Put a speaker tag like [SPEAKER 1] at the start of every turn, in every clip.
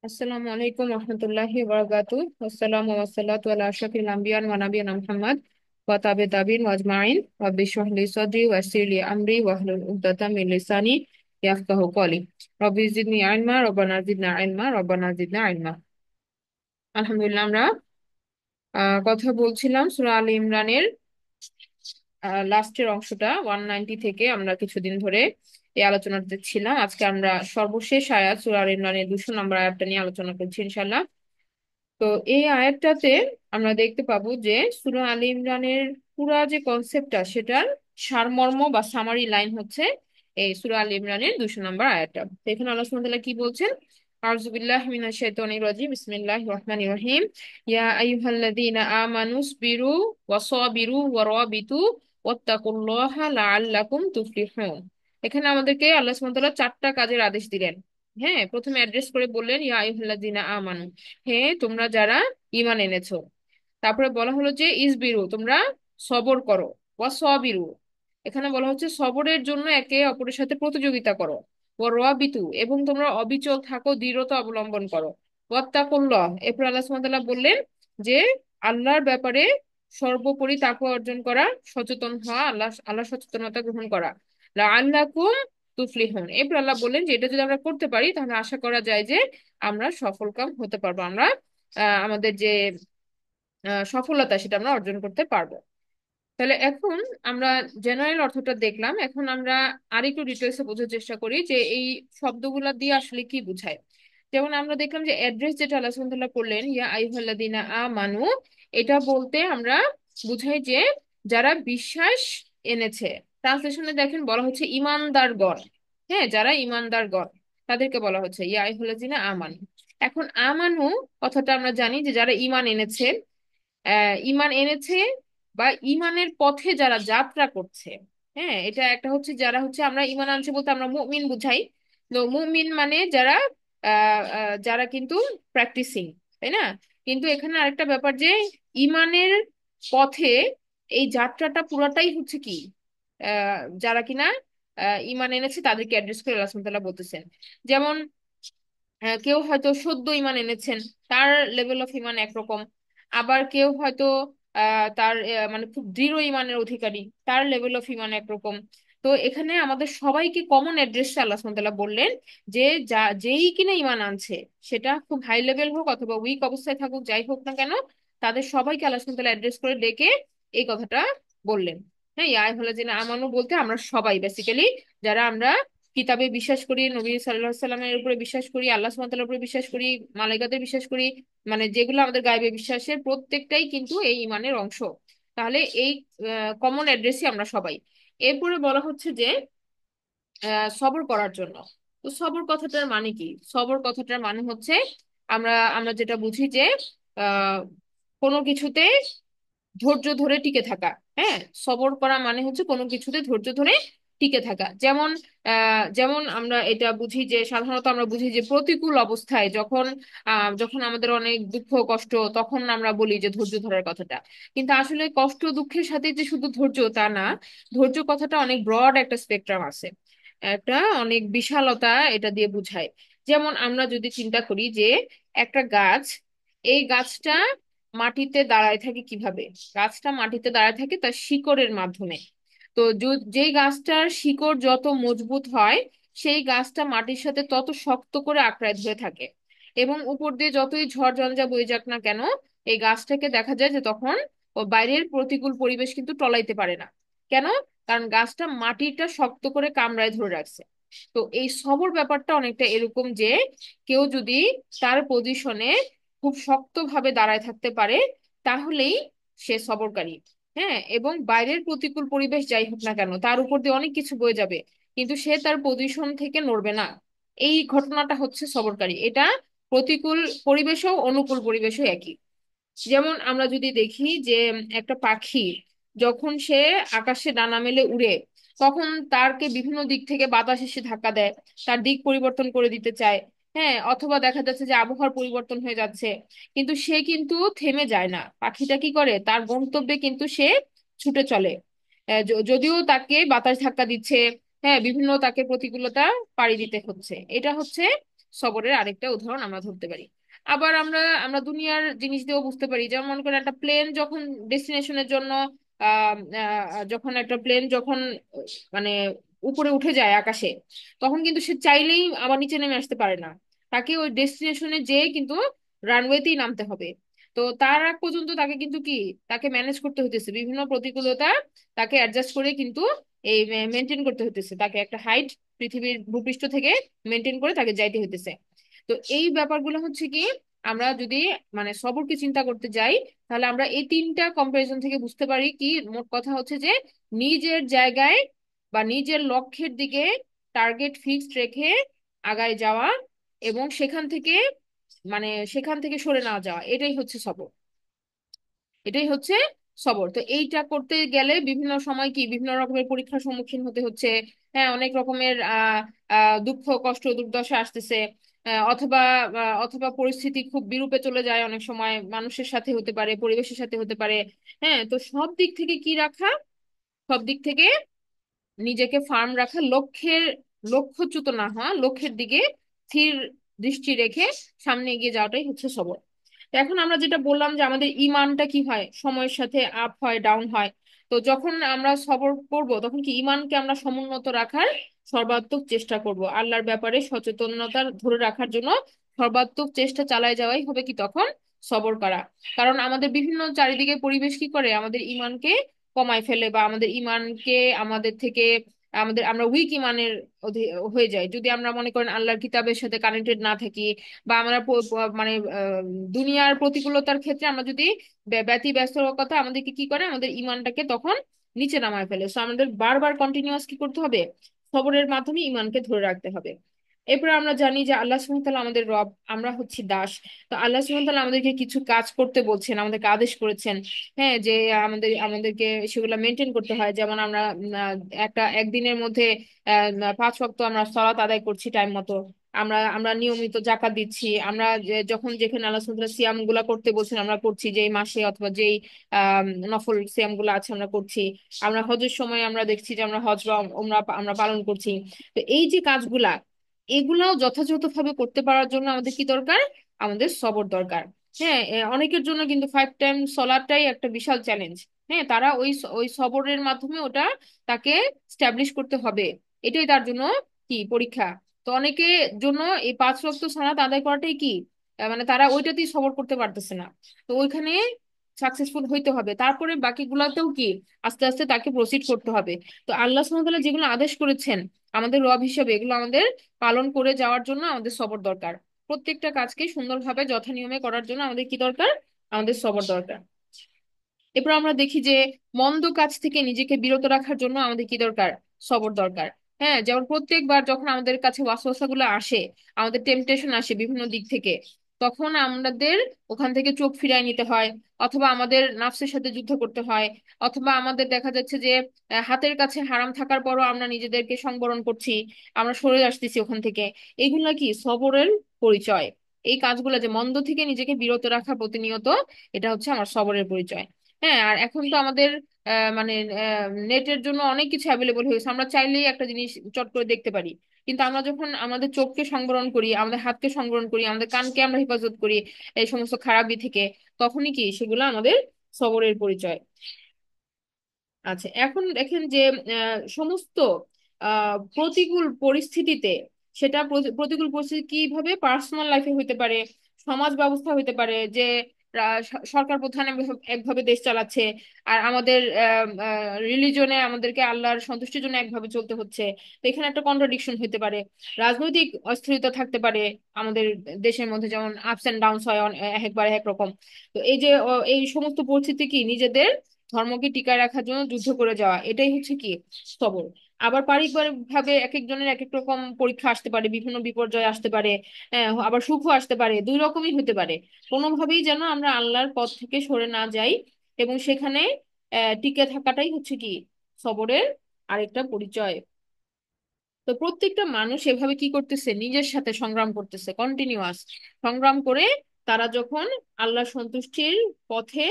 [SPEAKER 1] আসসালামু আলাইকুম রহমতুল্লাহি বারাকাতু। আসসালামু ওয়াসসালাতু আলা আশরাফিল আম্বিয়া ওয়া নাবিয়িনা মুহাম্মদ ওয়া তাবিঈন ওয়া আজমাইন রাব্বি ইশরাহ লি সাদরি ওয়া ইয়াসসির লি আমরি ওয়াহলুল উকদাতাম মিন লিসানি ইয়াফকাহু কওলি। রব্বি জিদনি ইলমা রব্বানা জিদনা ইলমা রব্বানা জিদনা ইলমা। আলহামদুলিল্লাহ, আমরা কথা বলছিলাম সূরা আলে ইমরানের লাস্টের অংশটা 190 থেকে। আমরা কিছুদিন ধরে এই আলোচনাতে ছিলাম। আজকে আমরা সর্বশেষ আয়াত সূরা আলে ইমরানের 200 নম্বর আয়াতটা নিয়ে আলোচনা করছি ইনশাআল্লাহ। তো এই আয়াতটাতে আমরা দেখতে পাবো যে সূরা আলে ইমরানের পুরা যে কনসেপ্টটা, সেটার সারমর্ম বা সামারি লাইন হচ্ছে এই সূরা আলে ইমরানের 200 নম্বর আয়াতটা। তো এখানে আল্লাহ সুবহানাহু ওয়া তাআলা কি বলছেন? আউযু বিল্লাহি মিনাশ শাইতানির রাজিম, বিসমিল্লাহির রহমানির রহিম। ইয়া আইয়ুহাল্লাযীনা আমানুসবিরু ওয়া সাবিরু ওয়া রাবিতু ওয়াত্তাকুল্লাহা লাআল্লাকুম তুফলিহুন। এখানে আমাদেরকে আল্লাহ সুবহানাহু ওয়া তাআলা চারটা কাজের আদেশ দিলেন। হ্যাঁ, প্রথমে অ্যাড্রেস করে বললেন ইয়া আইয়ুহাল্লাযীনা আমানু, হে তোমরা যারা ঈমান এনেছো। তারপরে বলা হলো যে ইসবিরু, তোমরা সবর করো। ওয়া সাবিরু, এখানে বলা হচ্ছে সবরের জন্য একে অপরের সাথে প্রতিযোগিতা করো। ওয়া রাবিতু, এবং তোমরা অবিচল থাকো, দৃঢ়তা অবলম্বন করো। ওয়াত্তাকুল্লাহ, এরপর আল্লাহ সুবহানাহু ওয়া তাআলা বললেন যে আল্লাহর ব্যাপারে সর্বোপরি তাকওয়া অর্জন করা, সচেতন হওয়া, আল্লাহ আল্লাহ সচেতনতা গ্রহণ করা। লাআল্লাকুম তুফলিহুন, এরপর আল্লাহ বললেন যে এটা যদি আমরা করতে পারি তাহলে আশা করা যায় যে আমরা সফলকাম হতে পারবো। আমরা আমাদের যে সফলতা সেটা আমরা অর্জন করতে পারবো। তাহলে এখন আমরা জেনারেল অর্থটা দেখলাম, এখন আমরা আরেকটু ডিটেলসে বোঝার চেষ্টা করি যে এই শব্দগুলা দিয়ে আসলে কি বোঝায়। যেমন আমরা দেখলাম যে অ্যাড্রেস যেটা আল্লাহ সুবহানাহু ওয়া তাআলা করলেন, ইয়া আইয়ুহাল্লাযীনা আমানু, এটা বলতে আমরা বুঝাই যে যারা বিশ্বাস এনেছে। ট্রান্সলেশনে দেখেন বলা হচ্ছে ইমানদারগণ। হ্যাঁ, যারা ইমানদারগণ তাদেরকে বলা হচ্ছে ইয়া আইয়ুহাল্লাযীনা আমানু। এখন আমানু কথাটা আমরা জানি যে যারা ঈমান এনেছে, ঈমান এনেছে বা ঈমানের পথে যারা যাত্রা করছে। হ্যাঁ, এটা একটা হচ্ছে যারা হচ্ছে, আমরা ঈমান আনছে বলতে আমরা মুমিন বুঝাই। তো মুমিন মানে যারা যারা কিন্তু প্র্যাকটিসিং, তাই না? কিন্তু এখানে আরেকটা ব্যাপার যে ঈমানের পথে এই যাত্রাটা পুরাটাই হচ্ছে কি, যারা কিনা ঈমান এনেছে তাদেরকে অ্যাড্রেস করে আল্লাহ সুবহানাহু ওয়া তাআলা বলতেছেন। যেমন কেউ হয়তো সদ্য ঈমান এনেছেন, তার লেভেল অফ ঈমান একরকম। আবার কেউ হয়তো তার মানে খুব দৃঢ় ঈমানের অধিকারী, তার লেভেল অফ ঈমান একরকম। তো এখানে আমাদের সবাইকে কমন অ্যাড্রেসে আল্লাহ সুবহানাহু ওয়া তাআলা বললেন যে যেই কিনা ঈমান আনছে, সেটা খুব হাই লেভেল হোক অথবা উইক অবস্থায় থাকুক, যাই হোক না কেন, তাদের সবাইকে আল্লাহ সুবহানাহু ওয়া তাআলা অ্যাড্রেস করে ডেকে এই কথাটা বললেন। হ্যাঁ, ইয়া আইয়ুহাল্লাযীনা আমানু বলতে আমরা সবাই বেসিক্যালি, যারা আমরা কিতাবে বিশ্বাস করি, নবী সাল্লাল্লাহু আলাইহি সাল্লামের উপরে বিশ্বাস করি, আল্লাহ সুবহানাহু ওয়া তাআলার উপরে বিশ্বাস করি, মালায়েকাতে বিশ্বাস করি, মানে যেগুলো আমাদের গায়বে বিশ্বাসের প্রত্যেকটাই কিন্তু এই ইমানের অংশ। তাহলে এই কমন অ্যাড্রেসই আমরা সবাই। এরপরে বলা হচ্ছে যে সবর করার জন্য। তো সবর কথাটার মানে কি? সবর কথাটার মানে হচ্ছে আমরা আমরা যেটা বুঝি যে আহ কোনো কিছুতে ধৈর্য ধরে টিকে থাকা। হ্যাঁ, সবর করা মানে হচ্ছে কোনো কিছুতে ধৈর্য ধরে টিকে থাকা। যেমন যেমন আমরা এটা বুঝি যে সাধারণত আমরা বুঝি যে প্রতিকূল অবস্থায় যখন যখন আমাদের অনেক দুঃখ কষ্ট, তখন আমরা বলি যে ধৈর্য ধরার কথাটা। কিন্তু আসলে কষ্ট দুঃখের সাথে যে শুধু ধৈর্য তা না, ধৈর্য কথাটা অনেক ব্রড একটা স্পেকট্রাম আছে, একটা অনেক বিশালতা এটা দিয়ে বুঝায়। যেমন আমরা যদি চিন্তা করি যে একটা গাছ, এই গাছটা মাটিতে দাঁড়ায় থাকে কিভাবে? গাছটা মাটিতে দাঁড়ায় থাকে তার শিকড়ের মাধ্যমে। তো যেই গাছটার শিকড় যত মজবুত হয়, সেই গাছটা মাটির সাথে তত শক্ত করে আঁকড়ায় ধরে থাকে। এবং উপর দিয়ে যতই ঝড় ঝঞ্ঝা বয়ে যাক না কেন, এই গাছটাকে দেখা যায় যে তখন ও বাইরের প্রতিকূল পরিবেশ কিন্তু টলাইতে পারে না। কেন? কারণ গাছটা মাটিটা শক্ত করে কামড়ায় ধরে রাখছে। তো এই সবর ব্যাপারটা অনেকটা এরকম যে কেউ যদি তার পজিশনে খুব শক্তভাবে দাঁড়ায় থাকতে পারে, তাহলেই সে সবরকারী। হ্যাঁ, এবং বাইরের প্রতিকূল পরিবেশ যাই হোক না কেন, তার উপর দিয়ে অনেক কিছু বয়ে যাবে, কিন্তু সে তার পজিশন থেকে নড়বে না। এই ঘটনাটা হচ্ছে সবরকারী। এটা প্রতিকূল পরিবেশও অনুকূল পরিবেশও একই। যেমন আমরা যদি দেখি যে একটা পাখি যখন সে আকাশে ডানা মেলে উড়ে, তখন তারকে বিভিন্ন দিক থেকে বাতাস এসে ধাক্কা দেয়, তার দিক পরিবর্তন করে দিতে চায়। হ্যাঁ, অথবা দেখা যাচ্ছে যে আবহাওয়ার পরিবর্তন হয়ে যাচ্ছে, কিন্তু সে কিন্তু থেমে যায় না। পাখিটা কি করে? তার গন্তব্যে কিন্তু সে ছুটে চলে। যদিও তাকে বাতাস ধাক্কা দিচ্ছে, হ্যাঁ, বিভিন্ন তাকে প্রতিকূলতা পাড়ি দিতে হচ্ছে। এটা হচ্ছে সবরের আরেকটা উদাহরণ আমরা ধরতে পারি। আবার আমরা আমরা দুনিয়ার জিনিস দিয়েও বুঝতে পারি, যেমন মনে করেন একটা প্লেন যখন ডেস্টিনেশনের জন্য যখন একটা প্লেন যখন মানে উপরে উঠে যায় আকাশে, তখন কিন্তু সে চাইলেই আবার নিচে নেমে আসতে পারে না। তাকে ওই ডেস্টিনেশনে যেয়ে কিন্তু রানওয়েতেই নামতে হবে। তো তার আগ পর্যন্ত তাকে কিন্তু কি, তাকে ম্যানেজ করতে হইতেছে বিভিন্ন প্রতিকূলতা, তাকে অ্যাডজাস্ট করে কিন্তু এই মেনটেন করতে হইতেছে, তাকে একটা হাইট পৃথিবীর ভূপৃষ্ঠ থেকে মেনটেন করে তাকে যাইতে হইতেছে। তো এই ব্যাপারগুলো হচ্ছে কি, আমরা যদি মানে সবরকে চিন্তা করতে যাই, তাহলে আমরা এই তিনটা কম্পারিজন থেকে বুঝতে পারি কি, মোট কথা হচ্ছে যে নিজের জায়গায় বা নিজের লক্ষ্যের দিকে টার্গেট ফিক্সড রেখে আগায় যাওয়া, এবং সেখান থেকে সেখান থেকে সরে না যাওয়া, এটাই হচ্ছে সবর। এটাই হচ্ছে সবর। তো এইটা করতে গেলে বিভিন্ন সময় কি বিভিন্ন রকমের পরীক্ষার সম্মুখীন হতে হচ্ছে। হ্যাঁ, অনেক রকমের দুঃখ কষ্ট দুর্দশা আসতেছে। অথবা অথবা পরিস্থিতি খুব বিরূপে চলে যায়, অনেক সময় মানুষের সাথে হতে পারে, পরিবেশের সাথে হতে পারে। হ্যাঁ, তো সব দিক থেকে কি রাখা, সব দিক থেকে নিজেকে ফার্ম রাখা, লক্ষ্যচ্যুত না হওয়া, লক্ষ্যের দিকে স্থির দৃষ্টি রেখে সামনে এগিয়ে যাওয়াটাই হচ্ছে সবর। তো এখন আমরা যেটা বললাম যে আমাদের ইমানটা কি হয়, সময়ের সাথে আপ হয় ডাউন হয়। তো যখন আমরা সবর করব, তখন কি ইমানকে আমরা সমুন্নত রাখার সর্বাত্মক চেষ্টা করব, আল্লাহর ব্যাপারে সচেতনতা ধরে রাখার জন্য সর্বাত্মক চেষ্টা চালায় যাওয়াই হবে কি তখন সবর করা। কারণ আমাদের বিভিন্ন চারিদিকে পরিবেশ কি করে, আমাদের ইমানকে কমায় ফেলে, বা আমাদের ইমানকে আমাদের থেকে আমরা উইক ইমানের হয়ে যায় যদি আমরা মনে করেন আল্লাহর কিতাবের সাথে কানেক্টেড না থাকি, বা আমরা দুনিয়ার প্রতিকূলতার ক্ষেত্রে আমরা যদি ব্যতিব্যস্তকতা আমাদেরকে কি করে, আমাদের ইমানটাকে তখন নিচে নামায় ফেলে। সো আমাদের বারবার কন্টিনিউয়াস কি করতে হবে, সবরের মাধ্যমে ইমানকে ধরে রাখতে হবে। এরপরে আমরা জানি যে আল্লাহ সুবহানাহু ওয়া তাআলা আমাদের রব, আমরা হচ্ছি দাস। তো আল্লাহ সুবহানাহু ওয়া তাআলা আমাদেরকে কিছু কাজ করতে বলছেন, আমাদেরকে আদেশ করেছেন। হ্যাঁ, যে আমাদেরকে সেগুলো মেনটেন করতে হয়। যেমন আমরা একদিনের মধ্যে 5 ওয়াক্ত আমরা সালাত আদায় করছি টাইম মতো, আমরা আমরা নিয়মিত জাকাত দিচ্ছি, আমরা যখন যেখানে আল্লাহ সুবহানাহু ওয়া তাআলা সিয়াম গুলা করতে বলছেন আমরা করছি, যেই মাসে অথবা যেই নফল সিয়াম গুলা আছে আমরা করছি। আমরা হজের সময় আমরা দেখছি যে আমরা হজ বা উমরা আমরা পালন করছি। তো এই যে কাজগুলা, এগুলাও যথাযথভাবে করতে পারার জন্য আমাদের কি দরকার, আমাদের সবর দরকার। হ্যাঁ, অনেকের জন্য কিন্তু 5 টাইম সলাটাই একটা বিশাল চ্যালেঞ্জ। হ্যাঁ, তারা ওই ওই সবরের মাধ্যমে ওটা তাকে স্ট্যাবলিশ করতে হবে, এটাই তার জন্য কি পরীক্ষা। তো অনেকের জন্য এই 5 ওয়াক্ত সালাত আদায় করাটাই কি, তারা ওইটাতেই সবর করতে পারতেছে না। তো ওইখানে সাকসেসফুল হইতে হবে, তারপরে বাকিগুলাতেও কি আস্তে আস্তে তাকে প্রসিড করতে হবে। তো আল্লাহ সুবহানাহু ওয়া তাআলা যেগুলো আদেশ করেছেন আমাদের রব হিসেবে, এগুলো আমাদের পালন করে যাওয়ার জন্য আমাদের সবর দরকার। প্রত্যেকটা কাজকে সুন্দরভাবে যথানিয়মে করার জন্য আমাদের কি দরকার, আমাদের সবর দরকার। এরপর আমরা দেখি যে মন্দ কাজ থেকে নিজেকে বিরত রাখার জন্য আমাদের কি দরকার, সবর দরকার। হ্যাঁ, যেমন প্রত্যেকবার যখন আমাদের কাছে ওয়াসওয়াসা গুলো আসে, আমাদের টেম্পটেশন আসে বিভিন্ন দিক থেকে, তখন আমাদের ওখান থেকে চোখ ফিরায় নিতে হয়, অথবা আমাদের নাফসের সাথে যুদ্ধ করতে হয়, অথবা আমাদের দেখা যাচ্ছে যে হাতের কাছে হারাম থাকার পরও আমরা নিজেদেরকে সংবরণ করছি, আমরা সরে আসতেছি ওখান থেকে। এগুলা কি সবরের পরিচয়। এই কাজগুলো যে মন্দ থেকে নিজেকে বিরত রাখা প্রতিনিয়ত, এটা হচ্ছে আমার সবরের পরিচয়। হ্যাঁ, আর এখন তো আমাদের নেটের জন্য অনেক কিছু অ্যাভেলেবল হয়েছে, আমরা চাইলেই একটা জিনিস চট করে দেখতে পারি। কিন্তু আমরা যখন আমাদের চোখকে সংবরণ করি, আমাদের হাতকে সংবরণ করি, আমাদের কানকে আমরা হেফাজত করি এই সমস্ত খারাপই থেকে, তখনই কি সেগুলো আমাদের সবরের পরিচয়। আচ্ছা, এখন দেখেন যে সমস্ত প্রতিকূল পরিস্থিতিতে, সেটা প্রতিকূল পরিস্থিতি কিভাবে পার্সোনাল লাইফে হইতে পারে, সমাজ ব্যবস্থা হইতে পারে, যে সরকার প্রধান একভাবে দেশ চালাচ্ছে, আর আমাদের রিলিজনে আমাদেরকে আল্লাহর সন্তুষ্টির জন্য একভাবে চলতে হচ্ছে। তো এখানে একটা কন্ট্রাডিকশন হইতে পারে, রাজনৈতিক অস্থিরতা থাকতে পারে আমাদের দেশের মধ্যে, যেমন আপস এন্ড ডাউনস হয় একবার এক রকম। তো এই যে এই সমস্ত পরিস্থিতি কি নিজেদের ধর্মকে টিকায় রাখার জন্য যুদ্ধ করে যাওয়া, এটাই হচ্ছে কি সবর। আবার পারিবারিক ভাবে এক একজনের এক এক রকম পরীক্ষা আসতে পারে, বিভিন্ন বিপর্যয় আসতে পারে, আবার সুখও আসতে পারে, দুই রকমই হতে পারে। কোনোভাবেই যেন আমরা আল্লাহর পথ থেকে সরে না যাই, এবং সেখানে টিকে থাকাটাই হচ্ছে কি সবরের আরেকটা পরিচয়। তো প্রত্যেকটা মানুষ এভাবে কি করতেছে, নিজের সাথে সংগ্রাম করতেছে, কন্টিনিউয়াস সংগ্রাম করে তারা যখন আল্লাহ সন্তুষ্টির পথে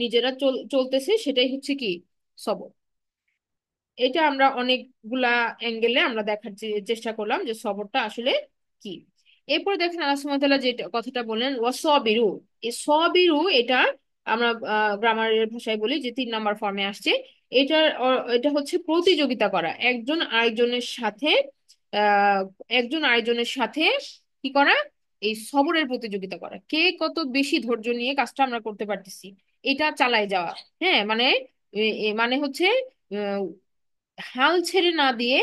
[SPEAKER 1] নিজেরা চলতেছে, সেটাই হচ্ছে কি সবর। এটা আমরা অনেকগুলা অ্যাঙ্গেলে আমরা দেখার চেষ্টা করলাম যে সবরটা আসলে কি। এরপর দেখেন আল্লাহ সুবহানাহু ওয়া তাআলা যে কথাটা বললেন ওয়াসবিরু, এই সবিরু এটা আমরা গ্রামারের ভাষায় বলি যে 3 নাম্বার ফর্মে আসছে। এটা হচ্ছে প্রতিযোগিতা করা একজন আরেকজনের সাথে, আহ একজন আরেকজনের সাথে কি করা, এই সবরের প্রতিযোগিতা করা, কে কত বেশি ধৈর্য নিয়ে কাজটা আমরা করতে পারতেছি, এটা চালায় যাওয়া। হ্যাঁ মানে মানে হচ্ছে আহ, হাল ছেড়ে না দিয়ে,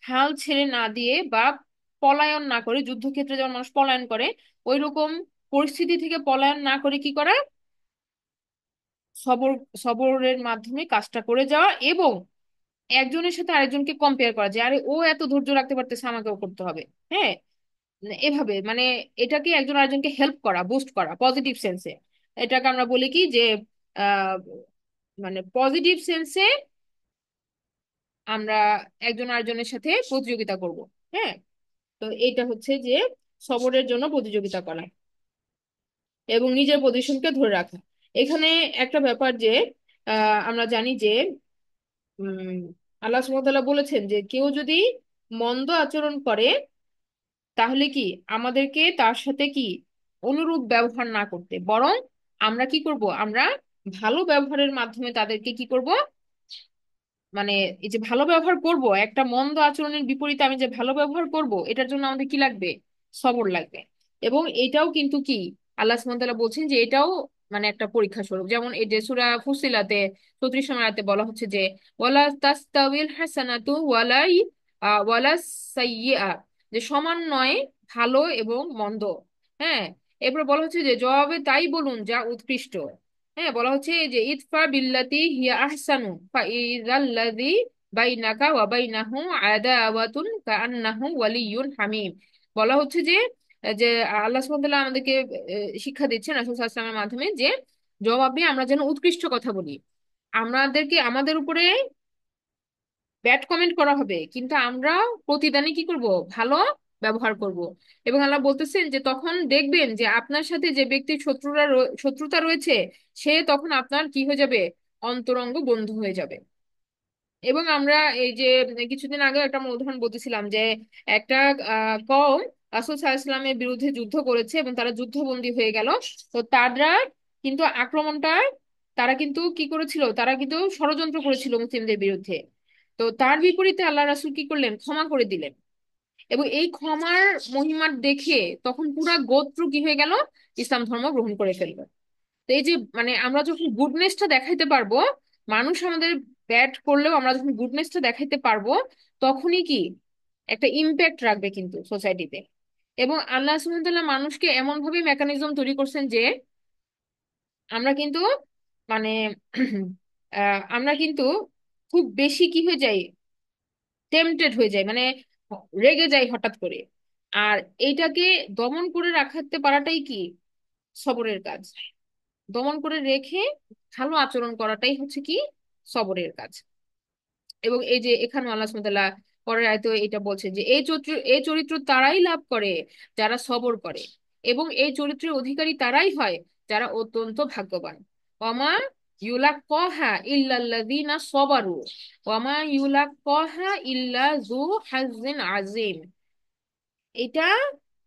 [SPEAKER 1] হাল ছেড়ে না দিয়ে বা পলায়ন না করে, যুদ্ধক্ষেত্রে যেমন মানুষ পলায়ন করে ওই রকম পরিস্থিতি থেকে পলায়ন না করে কি করা, সবর, সবরের মাধ্যমে কাজটা করে যাওয়া। এবং একজনের সাথে আরেকজনকে কম্পেয়ার করা যে আরে ও এত ধৈর্য রাখতে পারতেছে, আমাকেও করতে হবে। হ্যাঁ এভাবে মানে এটাকে একজন আরেকজনকে হেল্প করা, বুস্ট করা পজিটিভ সেন্সে। এটাকে আমরা বলি কি যে আহ মানে পজিটিভ সেন্সে আমরা একজন আরেকজনের সাথে প্রতিযোগিতা করব। হ্যাঁ, তো এইটা হচ্ছে যে সবরের জন্য প্রতিযোগিতা করা এবং নিজের পজিশনকে ধরে রাখা। এখানে একটা ব্যাপার যে আমরা জানি যে উম আল্লাহ সুবহানাহু ওয়া তাআলা বলেছেন যে কেউ যদি মন্দ আচরণ করে তাহলে কি আমাদেরকে তার সাথে কি অনুরূপ ব্যবহার না করতে, বরং আমরা কি করব, আমরা ভালো ব্যবহারের মাধ্যমে তাদেরকে কি করব, মানে এই যে ভালো ব্যবহার করব, একটা মন্দ আচরণের বিপরীতে আমি যে ভালো ব্যবহার করব এটার জন্য আমাদের কি লাগবে, সবর লাগবে। এবং এটাও কিন্তু কি আল্লাহ সুবহানাহু ওয়া তাআলা বলছেন যে এটাও মানে একটা পরীক্ষা স্বরূপ। যেমন এই যে সূরা ফুসিলাতে 34 নম্বর আয়াতে বলা হচ্ছে যে ওয়ালা তাস্তাউিল হাসানাতু ওয়ালা সাইয়্যিআ, যে সমান নয় ভালো এবং মন্দ। হ্যাঁ, এরপর বলা হচ্ছে যে জবাবে তাই বলুন যা উৎকৃষ্ট। হ্যাঁ, বলা হচ্ছে যে ইদফা বিল্লাতি হিয়া আহসানু ফাইযাল্লাযী বাইনাকা ওয়া বাইনাহু আদাওয়াতুন কাআন্নাহু ওয়ালিয়্যুন হামীম। বলা হচ্ছে যে যে আল্লাহ সুবহানাহু ওয়া তাআলা আমাদেরকে শিক্ষা দিচ্ছেন রাসূল সাল্লাল্লাহু আলাইহি ওয়াসাল্লামের মাধ্যমে যে জবাবে আমরা যেন উৎকৃষ্ট কথা বলি। আমাদেরকে আমাদের উপরে ব্যাড কমেন্ট করা হবে কিন্তু আমরা প্রতিদানে কি করব, ভালো ব্যবহার করব। এবং আল্লাহ বলতেছেন যে তখন দেখবেন যে আপনার সাথে যে ব্যক্তির শত্রুতা রয়েছে সে তখন আপনার কি হয়ে যাবে, অন্তরঙ্গ বন্ধু হয়ে যাবে। এবং আমরা এই যে কিছুদিন আগে একটা আমরা উদাহরণ বলতেছিলাম যে একটা কওম রাসূল সাল্লাল্লাহু আলাইহি ওয়াসাল্লামের বিরুদ্ধে যুদ্ধ করেছে এবং তারা যুদ্ধবন্দী হয়ে গেল। তো তারা কিন্তু আক্রমণটা, তারা কিন্তু কি করেছিল, তারা কিন্তু ষড়যন্ত্র করেছিল মুসলিমদের বিরুদ্ধে। তো তার বিপরীতে আল্লাহ রাসূল কি করলেন, ক্ষমা করে দিলেন। এবং এই ক্ষমার মহিমা দেখে তখন পুরা গোত্র কি হয়ে গেল, ইসলাম ধর্ম গ্রহণ করে ফেললো। তো এই যে মানে আমরা যখন গুডনেসটা দেখাইতে পারবো, মানুষ আমাদের ব্যাড করলেও আমরা যখন গুডনেসটা দেখাইতে পারবো, তখনই কি একটা ইম্প্যাক্ট রাখবে কিন্তু সোসাইটিতে। এবং আল্লাহ সুবহানাহু ওয়া তাআলা মানুষকে এমন ভাবে মেকানিজম তৈরি করছেন যে আমরা কিন্তু মানে আমরা কিন্তু খুব বেশি কি হয়ে যাই, টেম্পটেড হয়ে যায়, মানে রেগে যাই হঠাৎ করে। আর এইটাকে দমন করে রাখতে পারাটাই কি সবরের কাজ। দমন করে রেখে ভালো আচরণ করাটাই হচ্ছে কি সবরের কাজ। এবং এই যে এখানে আল্লাহ সুবহানাহু ওয়া তাআলা পরের আয়াতে এটা বলছে যে এই চরিত্র তারাই লাভ করে যারা সবর করে, এবং এই চরিত্রের অধিকারী তারাই হয় যারা অত্যন্ত ভাগ্যবান। ওয়ামা ইউলাক্কাহা ইল্লাল্লাযীনা সাবারু ওয়ামা ইউলাক্কাহা ইল্লা যু হাজ্জিন আযীম। এটা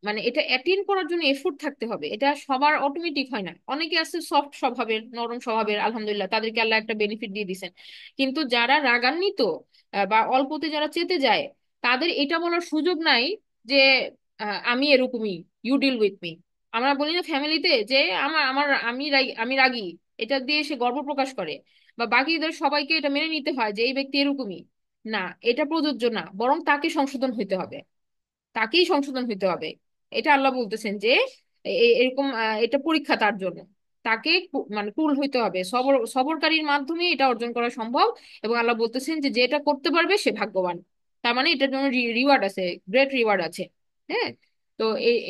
[SPEAKER 1] মানে এটা অ্যাটেন্ড করার জন্য এফোর্ট থাকতে হবে, এটা সবার অটোমেটিক হয় না। অনেকে আছে সফট স্বভাবের, নরম স্বভাবের, আলহামদুলিল্লাহ তাদেরকে আল্লাহ একটা বেনিফিট দিয়ে দিছেন। কিন্তু যারা রাগান্বিত বা অল্পতে যারা চেতে যায়, তাদের এটা বলার সুযোগ নাই যে আমি এরকমই, ইউ ডিল উইথ মি। আমরা বলি না ফ্যামিলিতে যে আমার আমার আমি রাগী, এটা দিয়ে সে গর্ব প্রকাশ করে, বা বাকিদের সবাইকে এটা মেনে নিতে হয় যে এই ব্যক্তি এরকমই। না, এটা প্রযোজ্য না, বরং তাকে সংশোধন হইতে হবে, তাকেই সংশোধন হইতে হবে। এটা আল্লাহ বলতেছেন যে এরকম এটা পরীক্ষা তার জন্য। তাকে মানে কুল হইতে হবে, সবরকারীর মাধ্যমে এটা অর্জন করা সম্ভব। এবং আল্লাহ বলতেছেন যে যেটা করতে পারবে সে ভাগ্যবান। তার মানে এটার জন্য রিওয়ার্ড আছে, গ্রেট রিওয়ার্ড আছে। হ্যাঁ, তো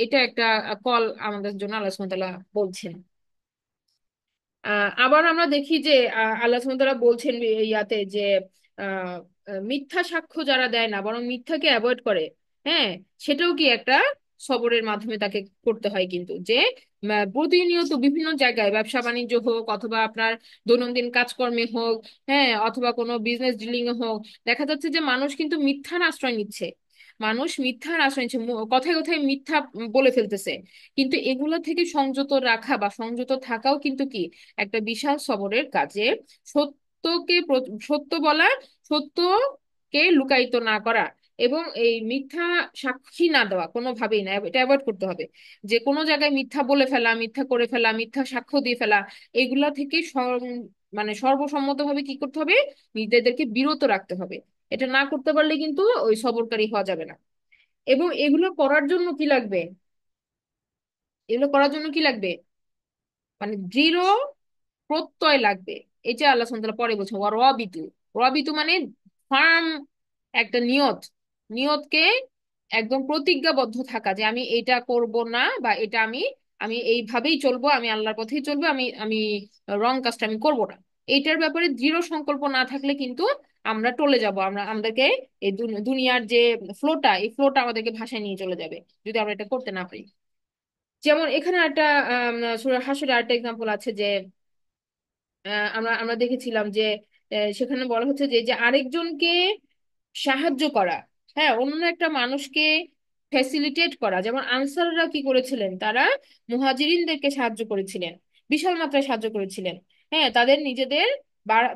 [SPEAKER 1] এটা একটা কল আমাদের জন্য আল্লাহ সুবহানাহু ওয়া তাআলা বলছেন। আবার আমরা দেখি যে আল্লাহ সুবহানাহু ওয়া তাআলা বলছেন ইয়াতে যে আহ, মিথ্যা সাক্ষ্য যারা দেয় না বরং মিথ্যাকে অ্যাভয়েড করে, হ্যাঁ, সেটাও কি একটা সবরের মাধ্যমে তাকে করতে হয় কিন্তু। যে প্রতিনিয়ত বিভিন্ন জায়গায় ব্যবসা বাণিজ্য হোক অথবা আপনার দৈনন্দিন কাজকর্মে হোক, হ্যাঁ, অথবা কোনো বিজনেস ডিলিং এ হোক, দেখা যাচ্ছে যে মানুষ কিন্তু মিথ্যার আশ্রয় নিচ্ছে। মানুষ মিথ্যার আশ্রয় নিচ্ছে, কথায় কথায় মিথ্যা বলে ফেলতেছে। কিন্তু এগুলো থেকে সংযত রাখা বা সংযত থাকাও কিন্তু কি একটা বিশাল সবরের কাজে। সত্য বলা, সত্যকে লুকায়িত না করা, এবং এই মিথ্যা সাক্ষী না দেওয়া কোনোভাবেই না, এটা অ্যাভয়েড করতে হবে। যে কোনো জায়গায় মিথ্যা বলে ফেলা, মিথ্যা করে ফেলা, মিথ্যা সাক্ষ্য দিয়ে ফেলা, এগুলা থেকে মানে সর্বসম্মতভাবে কি করতে হবে, নিজেদেরকে বিরত রাখতে হবে। এটা না করতে পারলে কিন্তু ওই সবরকারী হওয়া যাবে না। এবং এগুলো করার জন্য কি লাগবে, এগুলো করার জন্য কি লাগবে, মানে দৃঢ় প্রত্যয় লাগবে। এই যে আল্লাহ সুবহানাহু ওয়া তাআলা পরে বলছেন ওয়া রাবিতু, রাবিতু মানে ফার্ম একটা নিয়ত, নিয়তকে একদম প্রতিজ্ঞাবদ্ধ থাকা যে আমি এটা করব না, বা এটা আমি আমি এইভাবেই চলবো, আমি আল্লাহর পথেই চলবো, আমি আমি রং কাজটা আমি করব না। এইটার ব্যাপারে দৃঢ় সংকল্প না থাকলে কিন্তু আমরা টলে যাব, আমরা আমাদেরকে এই দুনিয়ার যে ফ্লোটা, এই ফ্লোটা আমাদেরকে ভাসায় নিয়ে চলে যাবে যদি আমরা এটা করতে না পারি। যেমন এখানে একটা সূরা হাশরে আরেকটা এক্সাম্পল আছে যে আমরা আমরা দেখেছিলাম যে সেখানে বলা হচ্ছে যে যে আরেকজনকে সাহায্য করা, হ্যাঁ, অন্য একটা মানুষকে ফ্যাসিলিটেট করা। যেমন আনসাররা কি করেছিলেন, তারা মুহাজিরিনদেরকে সাহায্য করেছিলেন, বিশাল মাত্রায় সাহায্য করেছিলেন। হ্যাঁ, তাদের নিজেদের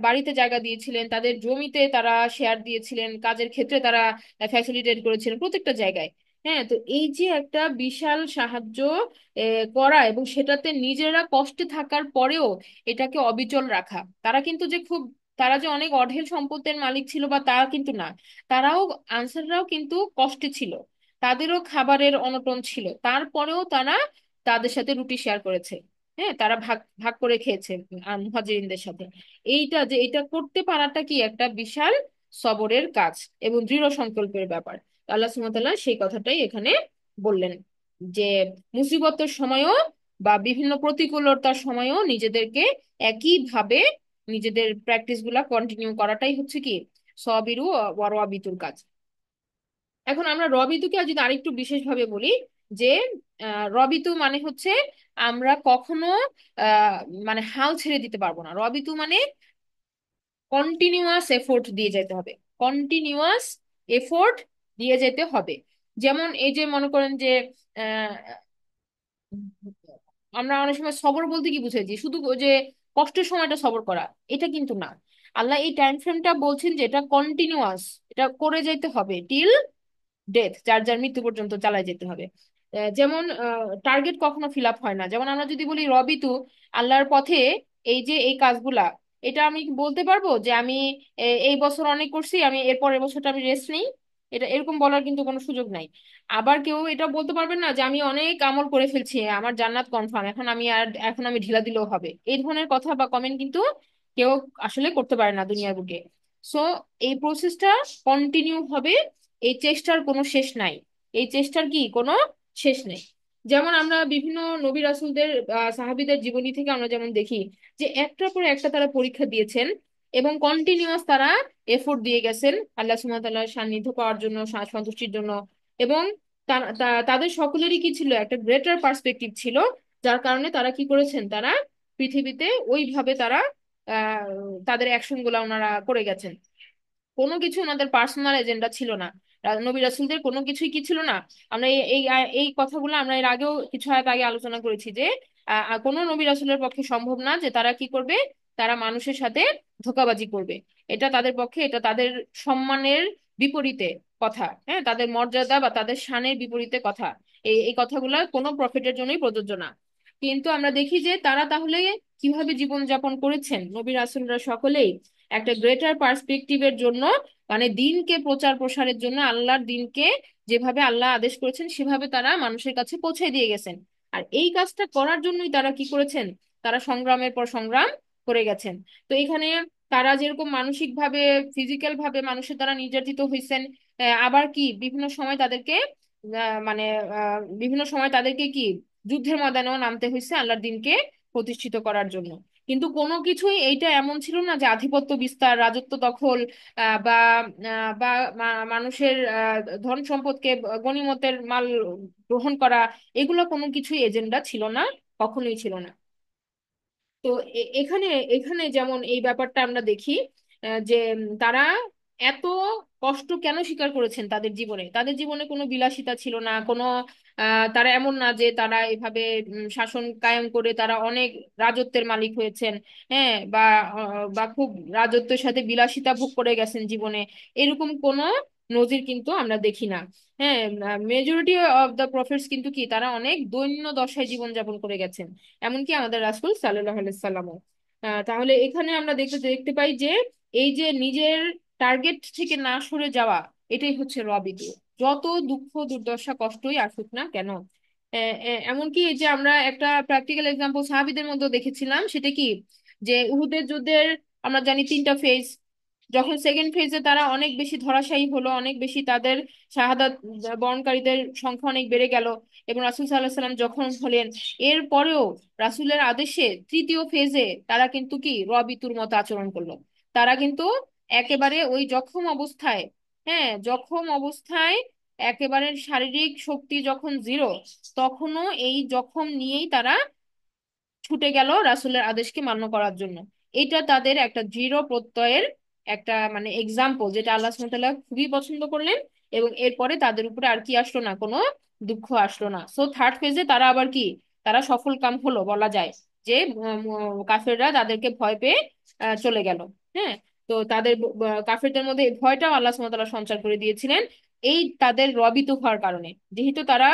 [SPEAKER 1] বাড়িতে জায়গা দিয়েছিলেন, তাদের জমিতে তারা শেয়ার দিয়েছিলেন, কাজের ক্ষেত্রে তারা ফ্যাসিলিটেট করেছিলেন প্রত্যেকটা জায়গায়। হ্যাঁ, তো এই যে একটা বিশাল সাহায্য করা, এবং সেটাতে নিজেরা কষ্টে থাকার পরেও এটাকে অবিচল রাখা। তারা কিন্তু যে খুব, তারা যে অনেক অঢেল সম্পদের মালিক ছিল বা তা কিন্তু না, তারাও, আনসাররাও কিন্তু কষ্টে ছিল, তাদেরও খাবারের অনটন ছিল, তারপরেও তারা তাদের সাথে রুটি শেয়ার করেছে। হ্যাঁ, তারা ভাগ ভাগ করে খেয়েছে মুহাজিরিনদের সাথে। এইটা যে এটা করতে পারাটা কি একটা বিশাল সবরের কাজ এবং দৃঢ় সংকল্পের ব্যাপার। আল্লাহ সুবহানাহু ওয়া তাআলা সেই কথাটাই এখানে বললেন, যে মুসিবতের সময়ও বা বিভিন্ন প্রতিকূলতার সময়ও নিজেদেরকে একইভাবে নিজেদের প্র্যাকটিস গুলা কন্টিনিউ করাটাই হচ্ছে কি সবিরু ওয়া রাবিতুর কাজ। এখন আমরা রবিতুকে আর যদি আরেকটু বিশেষ ভাবে বলি, যে রবিতু মানে হচ্ছে আমরা কখনো আহ মানে হাল ছেড়ে দিতে পারবো না। রবিতু মানে কন্টিনিউয়াস এফোর্ট দিয়ে যেতে হবে, কন্টিনিউয়াস এফোর্ট দিয়ে যেতে হবে। যেমন এই যে মনে করেন যে আহ, আমরা অনেক সময় সবর বলতে কি বুঝাই, যে শুধু ওই যে কষ্টের সময়টা সবর করা, এটা কিন্তু না। আল্লাহ এই টাইম ফ্রেমটা বলছেন যে এটা কন্টিনিউয়াস, এটা করে যেতে হবে টিল ডেথ, যার যার মৃত্যু পর্যন্ত চালায় যেতে হবে। যেমন টার্গেট কখনো ফিল আপ হয় না। যেমন আমরা যদি বলি রবিতু, আল্লাহর পথে এই যে এই কাজগুলা, এটা আমি বলতে পারবো যে আমি এই বছর অনেক করছি, আমি এর পরের বছরটা আমি রেস্ট নেই, এটা এরকম বলার কিন্তু কোনো সুযোগ নাই। আবার কেউ এটা বলতে পারবেন না যে আমি অনেক আমল করে ফেলছি, আমার জান্নাত কনফার্ম, এখন আমি ঢিলা দিলেও হবে, এই ধরনের কথা বা কমেন্ট কিন্তু কেউ আসলে করতে পারে না দুনিয়ার বুকে। সো এই প্রসেসটা কন্টিনিউ হবে, এই চেষ্টার কোনো শেষ নাই, এই চেষ্টার কি কোনো শেষ নেই। যেমন আমরা বিভিন্ন নবী রাসূলদের সাহাবীদের জীবনী থেকে আমরা যেমন দেখি যে একটার পর একটা তারা পরীক্ষা দিয়েছেন এবং কন্টিনিউয়াস তারা এফোর্ট দিয়ে গেছেন আল্লাহ সুবহানাহু ওয়া তাআলার সান্নিধ্য পাওয়ার জন্য, সন্তুষ্টির জন্য। এবং তাদের সকলেরই কি ছিল, একটা গ্রেটার পার্সপেক্টিভ ছিল, যার কারণে তারা কি করেছেন, তারা পৃথিবীতে ওইভাবে তারা আহ তাদের অ্যাকশন গুলা ওনারা করে গেছেন। কোনো কিছু ওনাদের পার্সোনাল এজেন্ডা ছিল না, নবী রাসূলদের কোনো কিছুই কি ছিল না। আমরা এই কথাগুলো আমরা এর আগেও কিছু আয়াত আগে আলোচনা করেছি যে কোনো নবী রাসূলের পক্ষে সম্ভব না যে তারা কি করবে, তারা মানুষের সাথে ধোঁকাবাজি করবে। এটা তাদের পক্ষে, এটা তাদের সম্মানের বিপরীতে কথা, হ্যাঁ, তাদের মর্যাদা বা তাদের শানের বিপরীতে কথা। এই কথাগুলো কোনো প্রফিটের জন্যই প্রযোজ্য না। কিন্তু আমরা দেখি যে তারা তাহলে কিভাবে জীবন যাপন করেছেন, নবী রাসূলরা সকলেই একটা গ্রেটার পার্সপেক্টিভের জন্য, মানে দিনকে প্রচার প্রসারের জন্য, আল্লাহর দিনকে যেভাবে আল্লাহ আদেশ করেছেন সেভাবে তারা মানুষের কাছে পৌঁছে দিয়ে গেছেন। আর এই কাজটা করার জন্যই তারা কি করেছেন, তারা সংগ্রামের পর সংগ্রাম করে গেছেন। তো এখানে তারা যেরকম মানসিক ভাবে, ফিজিক্যাল ভাবে মানুষের দ্বারা নির্যাতিত হয়েছেন, আবার কি বিভিন্ন সময় তাদেরকে মানে বিভিন্ন সময় তাদেরকে কি যুদ্ধের ময়দানেও নামতে হয়েছে আল্লাহর দিনকে প্রতিষ্ঠিত করার জন্য। কিন্তু কোনো কিছুই এইটা এমন ছিল না যে আধিপত্য বিস্তার, রাজত্ব দখল, বা মানুষের ধন সম্পদকে গনিমতের মাল গ্রহণ করা, এগুলো কোনো কিছুই এজেন্ডা ছিল না, কখনোই ছিল না। তো এখানে এখানে যেমন এই ব্যাপারটা আমরা দেখি যে তারা এত কষ্ট কেন স্বীকার করেছেন তাদের জীবনে? তাদের জীবনে কোনো বিলাসিতা ছিল না, কোনো তারা এমন না যে তারা এভাবে শাসন কায়েম করে তারা অনেক রাজত্বের মালিক হয়েছেন। হ্যাঁ, বা খুব রাজত্বের সাথে বিলাসিতা ভোগ করে গেছেন জীবনে, এরকম কোনো নজির কিন্তু আমরা দেখি না। হ্যাঁ, মেজরিটি অফ দ্য প্রফেটস কিন্তু কি তারা অনেক দৈন্য দশায় জীবনযাপন করে গেছেন, এমনকি আমাদের রাসূল সাল্লাল্লাহু আলাইহি সাল্লামও। তাহলে এখানে আমরা দেখতে দেখতে পাই যে এই যে নিজের টার্গেট থেকে না সরে যাওয়া, এটাই হচ্ছে রবিতে। যত দুঃখ দুর্দশা কষ্টই আসুক না কেন। এমনকি এই যে আমরা একটা প্র্যাকটিক্যাল এক্সাম্পল সাহাবীদের মধ্যে দেখেছিলাম, সেটা কি, যে উহুদের যুদ্ধের আমরা জানি তিনটা ফেজ। যখন সেকেন্ড ফেজে তারা অনেক বেশি ধরাশায়ী হলো, অনেক বেশি তাদের শাহাদাত বরণকারীদের সংখ্যা অনেক বেড়ে গেল, এবং রাসূল সাল্লাল্লাহু আলাইহি সাল্লাম যখন হলেন, এর পরেও রাসূলের আদেশে তৃতীয় ফেজে তারা কিন্তু কি রবিতুর মতো আচরণ করলো। তারা কিন্তু একেবারে ওই জখম অবস্থায়, হ্যাঁ জখম অবস্থায়, একেবারে শারীরিক শক্তি যখন জিরো, তখনও এই জখম নিয়েই তারা ছুটে গেল রাসূলের আদেশকে মান্য করার জন্য। এটা তাদের একটা দৃঢ় প্রত্যয়ের একটা মানে এক্সাম্পল, যেটা আল্লাহ সুবহানাহু ওয়া তাআলা খুবই পছন্দ করলেন। এবং এরপরে তাদের উপরে আর কি আসলো না, কোনো দুঃখ আসলো না। সো থার্ড ফেজে তারা আবার কি, তারা সফল কাম হলো বলা যায়, যে কাফেররা তাদেরকে ভয় পেয়ে চলে গেল। হ্যাঁ, তো তাদের কাফেরদের মধ্যে এই ভয়টাও আল্লাহ সুবহানাহু ওয়া তাআলা সঞ্চার করে দিয়েছিলেন, এই তাদের রবিত হওয়ার কারণে। যেহেতু তারা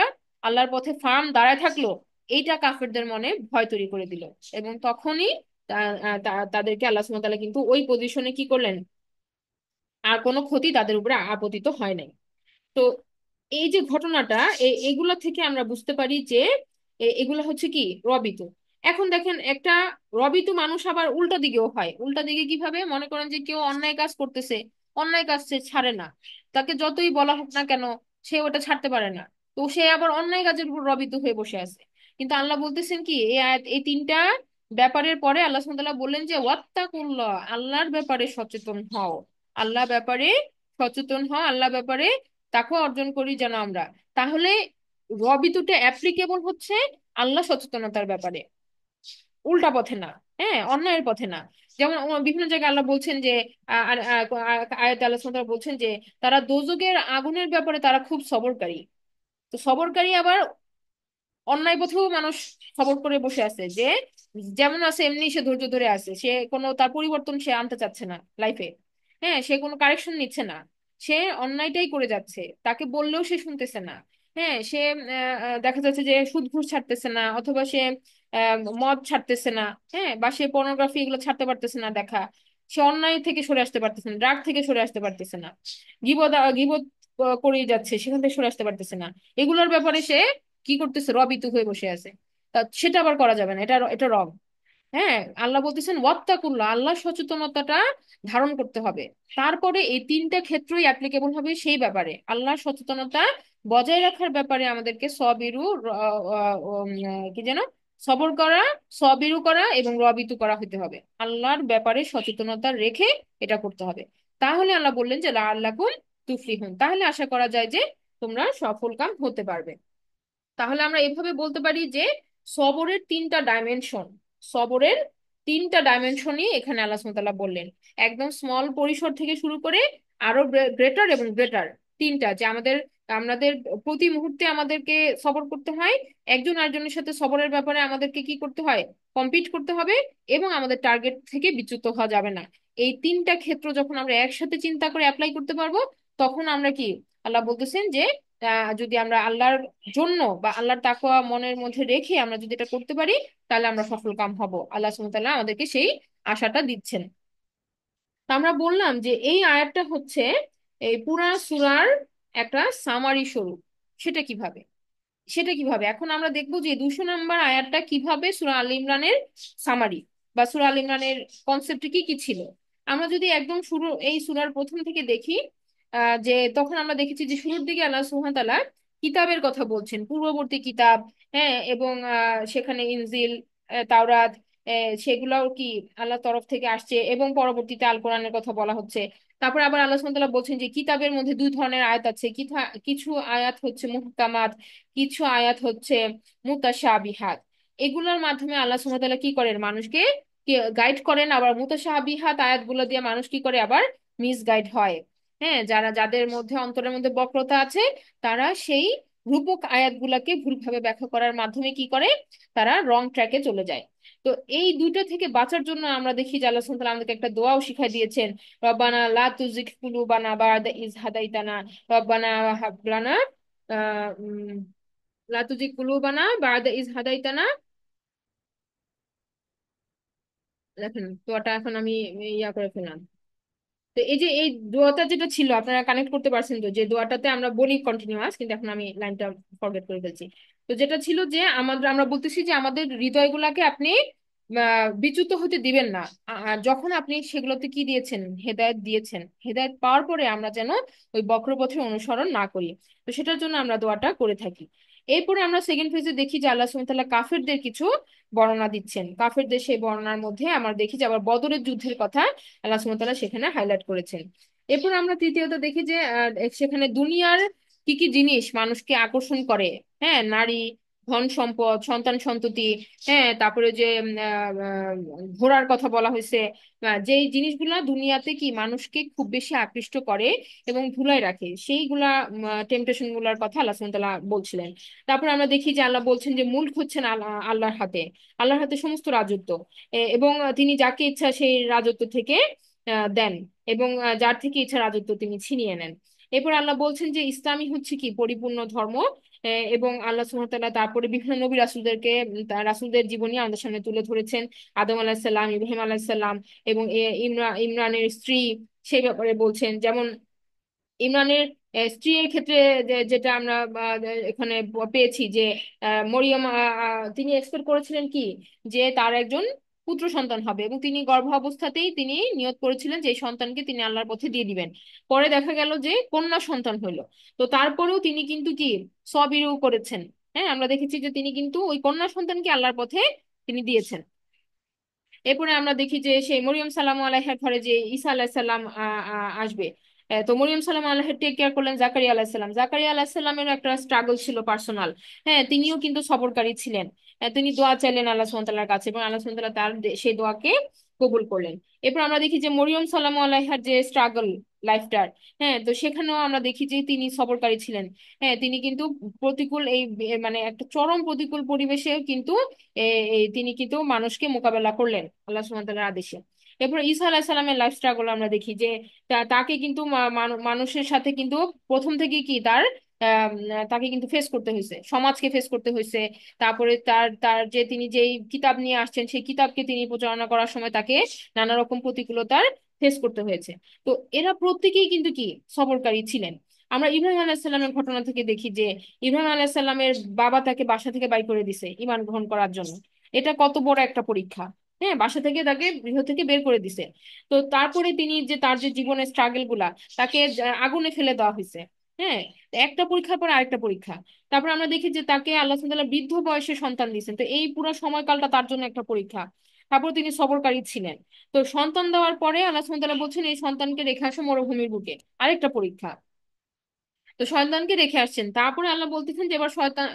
[SPEAKER 1] আল্লাহর পথে ফার্ম দাঁড়ায় থাকলো, এইটা কাফেরদের মনে ভয় তৈরি করে দিল। এবং তখনই তাদেরকে আল্লাহ সুবহানাহু ওয়া তাআলা কিন্তু ওই পজিশনে কি করলেন, আর কোনো ক্ষতি তাদের উপরে আপতিত হয় নাই। তো এই যে ঘটনাটা, এগুলা থেকে আমরা বুঝতে পারি যে এগুলা হচ্ছে কি রবিত। এখন দেখেন, একটা রবিত মানুষ আবার উল্টা দিকেও হয়। উল্টা দিকে কিভাবে, মনে করেন যে কেউ অন্যায় কাজ করতেছে, অন্যায় কাজ সে ছাড়ে না, তাকে যতই বলা হোক না কেন সে ওটা ছাড়তে পারে না। তো সে আবার অন্যায় কাজের উপর রবিত হয়ে বসে আছে। কিন্তু আল্লাহ বলতেছেন কি, এই আয়াত এই তিনটা ব্যাপারের পরে আল্লাহ সুবহানাহু ওয়া তাআলা বললেন যে ওয়াত্তাকুল্লাহ, আল্লাহর ব্যাপারে সচেতন হও। আল্লাহ ব্যাপারে সচেতন হও, আল্লাহ ব্যাপারে তাকে অর্জন করি যেন আমরা। তাহলে রবিতুটা অ্যাপ্লিকেবল হচ্ছে আল্লাহ সচেতনতার ব্যাপারে, উল্টা পথে না। হ্যাঁ, অন্যায়ের পথে না। যেমন বিভিন্ন জায়গায় আল্লাহ বলছেন যে আয়াতে আল্লাহ সুবহানাহু ওয়া তাআলা বলছেন যে তারা দোজখের আগুনের ব্যাপারে তারা খুব সবরকারী। তো সবরকারী আবার অন্যায় পথেও মানুষ সবর করে বসে আছে, যে যেমন আছে এমনি সে ধৈর্য ধরে আছে, সে কোনো তার পরিবর্তন সে আনতে চাচ্ছে না লাইফে। হ্যাঁ, সে কোনো কারেকশন নিচ্ছে না, সে অন্যায়টাই করে যাচ্ছে, তাকে বললেও সে শুনতেছে না। হ্যাঁ, সে দেখা যাচ্ছে যে সুদ ঘুষ ছাড়তেছে না, অথবা সে মদ ছাড়তেছে না। হ্যাঁ, বা সে পর্নোগ্রাফি এগুলো ছাড়তে পারতেছে না দেখা, সে অন্যায় থেকে সরে আসতে পারতেছে না, ড্রাগ থেকে সরে আসতে পারতেছে না, গীবত গীবত করেই যাচ্ছে, সেখান থেকে সরে আসতে পারতেছে না। এগুলোর ব্যাপারে সে কি করতেছে, রবিতু হয়ে বসে আছে। তা সেটা আবার করা যাবে না, এটা এটা রং। হ্যাঁ, আল্লাহ বলতেছেন ওয়াত্তাকুল্লাহ, আল্লাহ সচেতনতাটা ধারণ করতে হবে। তারপরে এই তিনটা ক্ষেত্রই অ্যাপ্লিকেবল হবে সেই ব্যাপারে, আল্লাহ সচেতনতা বজায় রাখার ব্যাপারে আমাদেরকে সবিরু কি যেন, সবর করা, সবিরু করা এবং রবিতু করা হতে হবে। আল্লাহর ব্যাপারে সচেতনতা রেখে এটা করতে হবে। তাহলে আল্লাহ বললেন যে লাআল্লাকুম তুফলিহুন, তাহলে আশা করা যায় যে তোমরা সফল কাম হতে পারবে। তাহলে আমরা এভাবে বলতে পারি যে সবরের তিনটা ডাইমেনশন, সবরের তিনটা ডাইমেনশনই এখানে আল্লাহ সুবহানাহু ওয়া তাআলা বললেন। একদম স্মল পরিসর থেকে শুরু করে আরো গ্রেটার এবং গ্রেটার, তিনটা, যে আমাদের আমাদের প্রতি মুহূর্তে আমাদেরকে সবর করতে হয়, একজন আরেকজনের সাথে সবরের ব্যাপারে আমাদেরকে কি করতে হয়, কম্পিট করতে হবে, এবং আমাদের টার্গেট থেকে বিচ্যুত হওয়া যাবে না। এই তিনটা ক্ষেত্র যখন আমরা একসাথে চিন্তা করে অ্যাপ্লাই করতে পারবো, তখন আমরা কি, আল্লাহ বলতেছেন যে যদি আমরা আল্লাহর জন্য বা আল্লাহর তাকওয়া মনের মধ্যে রেখে আমরা যদি এটা করতে পারি, তাহলে আমরা সফল কাম হব। আল্লাহ সুবহানাহু ওয়া তাআলা আমাদেরকে সেই আশাটা দিচ্ছেন। তো আমরা বললাম যে এই আয়াতটা হচ্ছে এই পুরা সূরার একটা সামারি স্বরূপ। সেটা কিভাবে, এখন আমরা দেখবো যে 200 নম্বর আয়াতটা কিভাবে সূরা আল ইমরানের সামারি, বা সূরা আল ইমরানের কনসেপ্ট কি কি ছিল। আমরা যদি একদম শুরু এই সূরার প্রথম থেকে দেখি, যে তখন আমরা দেখেছি যে শুরুর দিকে আল্লাহ সুবহানাহু ওয়া তাআলা কিতাবের কথা বলছেন, পূর্ববর্তী কিতাব। হ্যাঁ, এবং সেখানে ইনজিল, তাওরাত, সেগুলোও কি আল্লাহর তরফ থেকে আসছে, এবং পরবর্তীতে আল কোরআনের কথা বলা হচ্ছে। তারপর আবার আল্লাহ সুবহানাহু ওয়া তাআলা বলছেন যে কিতাবের মধ্যে দুই ধরনের আয়াত আছে, কিছু আয়াত হচ্ছে মুহকামাত, কিছু আয়াত হচ্ছে মুতাশাবিহাত। এগুলোর মাধ্যমে আল্লাহ সুবহানাহু ওয়া তাআলা কি করেন, মানুষকে গাইড করেন। আবার মুতাশাবিহাত আয়াতগুলো দিয়ে মানুষ কি করে, আবার মিস গাইড হয়। হ্যাঁ, যাদের মধ্যে অন্তরের মধ্যে বক্রতা আছে, তারা সেই রূপক আয়াতগুলাকে ভুলভাবে ব্যাখ্যা করার মাধ্যমে কি করে, তারা রং ট্র্যাকে চলে যায়। তো এই দুইটা থেকে বাঁচার জন্য আমরা দেখি যে আল্লাহ সুবহানাহু ওয়া তাআলা আমাদেরকে একটা দোয়াও শিখাই দিয়েছেন। রব্বানা লা তুজিগ কুলুবানা বা'দা ইজ হাদাইতানা, রব্বানা হাব লানা লা তুজিগ কুলুবানা বা'দা ইজ হাদাইতানা। দেখেন দোয়াটা এখন আমি ইয়া করে ফেললাম। তো এই যে এই দোয়াটা যেটা ছিল, আপনারা কানেক্ট করতে পারছেন তো, যে দোয়াটাতে আমরা বলি কন্টিনিউয়াস, কিন্তু এখন আমি লাইনটা ফরগেট করে ফেলছি। তো যেটা ছিল যে আমরা বলতেছি যে আমাদের হৃদয়গুলাকে আপনি বিচ্যুত হতে দিবেন না। আর যখন আপনি সেগুলোতে কি দিয়েছেন, হেদায়েত দিয়েছেন, হেদায়েত পাওয়ার পরে আমরা যেন ওই বক্রপথে অনুসরণ না করি। তো সেটার জন্য আমরা দোয়াটা করে থাকি। এরপরে আমরা সেকেন্ড ফেজে দেখি যে আল্লাহ সুবহানাহু ওয়া তাআলা কাফেরদের কিছু বর্ণনা দিচ্ছেন। কাফেরদের সেই বর্ণনার মধ্যে আমরা দেখি যে আবার বদরের যুদ্ধের কথা আল্লাহ সুবহানাহু ওয়া তাআলা সেখানে হাইলাইট করেছেন। এরপর আমরা তৃতীয়ত দেখি যে সেখানে দুনিয়ার কি কি জিনিস মানুষকে আকর্ষণ করে। হ্যাঁ, নারী, ধন সম্পদ, সন্তান সন্ততি, হ্যাঁ, তারপরে যে ঘোড়ার কথা বলা হয়েছে, যেই জিনিসগুলা দুনিয়াতে কি মানুষকে খুব বেশি আকৃষ্ট করে এবং ভুলায় রাখে, সেইগুলা টেম্পটেশন গুলার কথা আল্লাহ সুবহানাহু ওয়া তাআলা বলছিলেন। তারপর আমরা দেখি যে আল্লাহ বলছেন যে মুলক হচ্ছেন আল্লাহর হাতে, আল্লাহর হাতে সমস্ত রাজত্ব। এবং তিনি যাকে ইচ্ছা সেই রাজত্ব থেকে দেন, এবং যার থেকে ইচ্ছা রাজত্ব তিনি ছিনিয়ে নেন। এরপর আল্লাহ বলছেন যে ইসলামই হচ্ছে কি পরিপূর্ণ ধর্ম। এবং আল্লাহ সুবহানাহু ওয়া তাআলা তারপরে বিভিন্ন নবী রাসূলদেরকে, রাসূলদের জীবনী আমাদের সামনে তুলে ধরেছেন। আদম আলাইহিস সালাম, ইব্রাহিম আলাইহিস সালাম, এবং ইমরানের স্ত্রী, সেই ব্যাপারে বলছেন। যেমন ইমরানের স্ত্রীর ক্ষেত্রে যেটা আমরা এখানে পেয়েছি যে মরিয়ম, তিনি এক্সপেক্ট করেছিলেন কি, যে তার একজন পুত্র সন্তান হবে, এবং তিনি গর্ভাবস্থাতেই তিনি নিয়ত করেছিলেন যে এই সন্তানকে তিনি আল্লাহর পথে দিয়ে দিবেন। পরে দেখা গেল যে কন্যা সন্তান হইলো। তো তারপরেও তিনি কিন্তু কি সবিরও করেছেন। হ্যাঁ, আমরা দেখেছি যে তিনি কিন্তু ওই কন্যা সন্তানকে আল্লাহর পথে তিনি দিয়েছেন। এরপরে আমরা দেখি যে সেই মরিয়ম সালাম আলাইহার ঘরে যে ঈসা আলাইসাল্লাম আসবে। তো মরিয়ম সালাম আলাইহার টেক কেয়ার করলেন জাকারিয়া আলাইসাল্লাম। জাকারিয়া আলাইসাল্লামের একটা স্ট্রাগল ছিল পার্সোনাল। হ্যাঁ, তিনিও কিন্তু সবরকারী ছিলেন। তিনি দোয়া চাইলেন আল্লাহ সুবহানাহু ওয়া তাআলার কাছে, এবং আল্লাহ সুবহানাহু ওয়া তাআলা তার সেই দোয়াকে কবুল করলেন। এরপর আমরা দেখি যে মরিয়ম সালাম আলাইহার যে স্ট্রাগল লাইফটার, হ্যাঁ, তো সেখানেও আমরা দেখি যে তিনি সবরকারী ছিলেন। হ্যাঁ, তিনি কিন্তু প্রতিকূল এই মানে একটা চরম প্রতিকূল পরিবেশেও কিন্তু তিনি কিন্তু মানুষকে মোকাবেলা করলেন আল্লাহ সুবহানাহু ওয়া তাআলার আদেশে। এরপর ঈসা আলাইহিস সালামের লাইফ স্ট্রাগল আমরা দেখি যে তাকে কিন্তু মানুষের সাথে কিন্তু প্রথম থেকে কি তার তাকে কিন্তু ফেস করতে হয়েছে, সমাজকে ফেস করতে হয়েছে। তারপরে তার তার যে তিনি যেই কিতাব নিয়ে আসছেন সেই কিতাবকে তিনি প্রচারণা করার সময় তাকে নানা রকম প্রতিকূলতার ফেস করতে হয়েছে। তো এরা প্রত্যেকেই কিন্তু কি সবরকারী ছিলেন। আমরা ইব্রাহিম আলাইহিস ঘটনা থেকে দেখি যে ইব্রাহিম আলাইহিস বাবা তাকে বাসা থেকে বাই করে দিছে ঈমান গ্রহণ করার জন্য। এটা কত বড় একটা পরীক্ষা। হ্যাঁ, বাসা থেকে তাকে গৃহ থেকে বের করে দিছে। তো তারপরে তিনি যে তার যে জীবনের স্ট্রাগল গুলা, তাকে আগুনে ফেলে দেওয়া হয়েছে। হ্যাঁ, একটা পরীক্ষার পর আরেকটা পরীক্ষা। তারপর আমরা দেখি যে তাকে আল্লাহ সুবহানাহু ওয়া তাআলা বৃদ্ধ বয়সে সন্তান দিয়েছেন। তো এই পুরো সময়কালটা তার জন্য একটা পরীক্ষা। তারপর তিনি সবরকারী ছিলেন। তো সন্তান দেওয়ার পরে আল্লাহ সুবহানাহু ওয়া তাআলা বলছেন এই সন্তানকে রেখে আসো মরুভূমির বুকে, আরেকটা পরীক্ষা। তো সন্তানকে রেখে আসছেন, তারপরে আল্লাহ বলতেছেন যে এবার শয়তান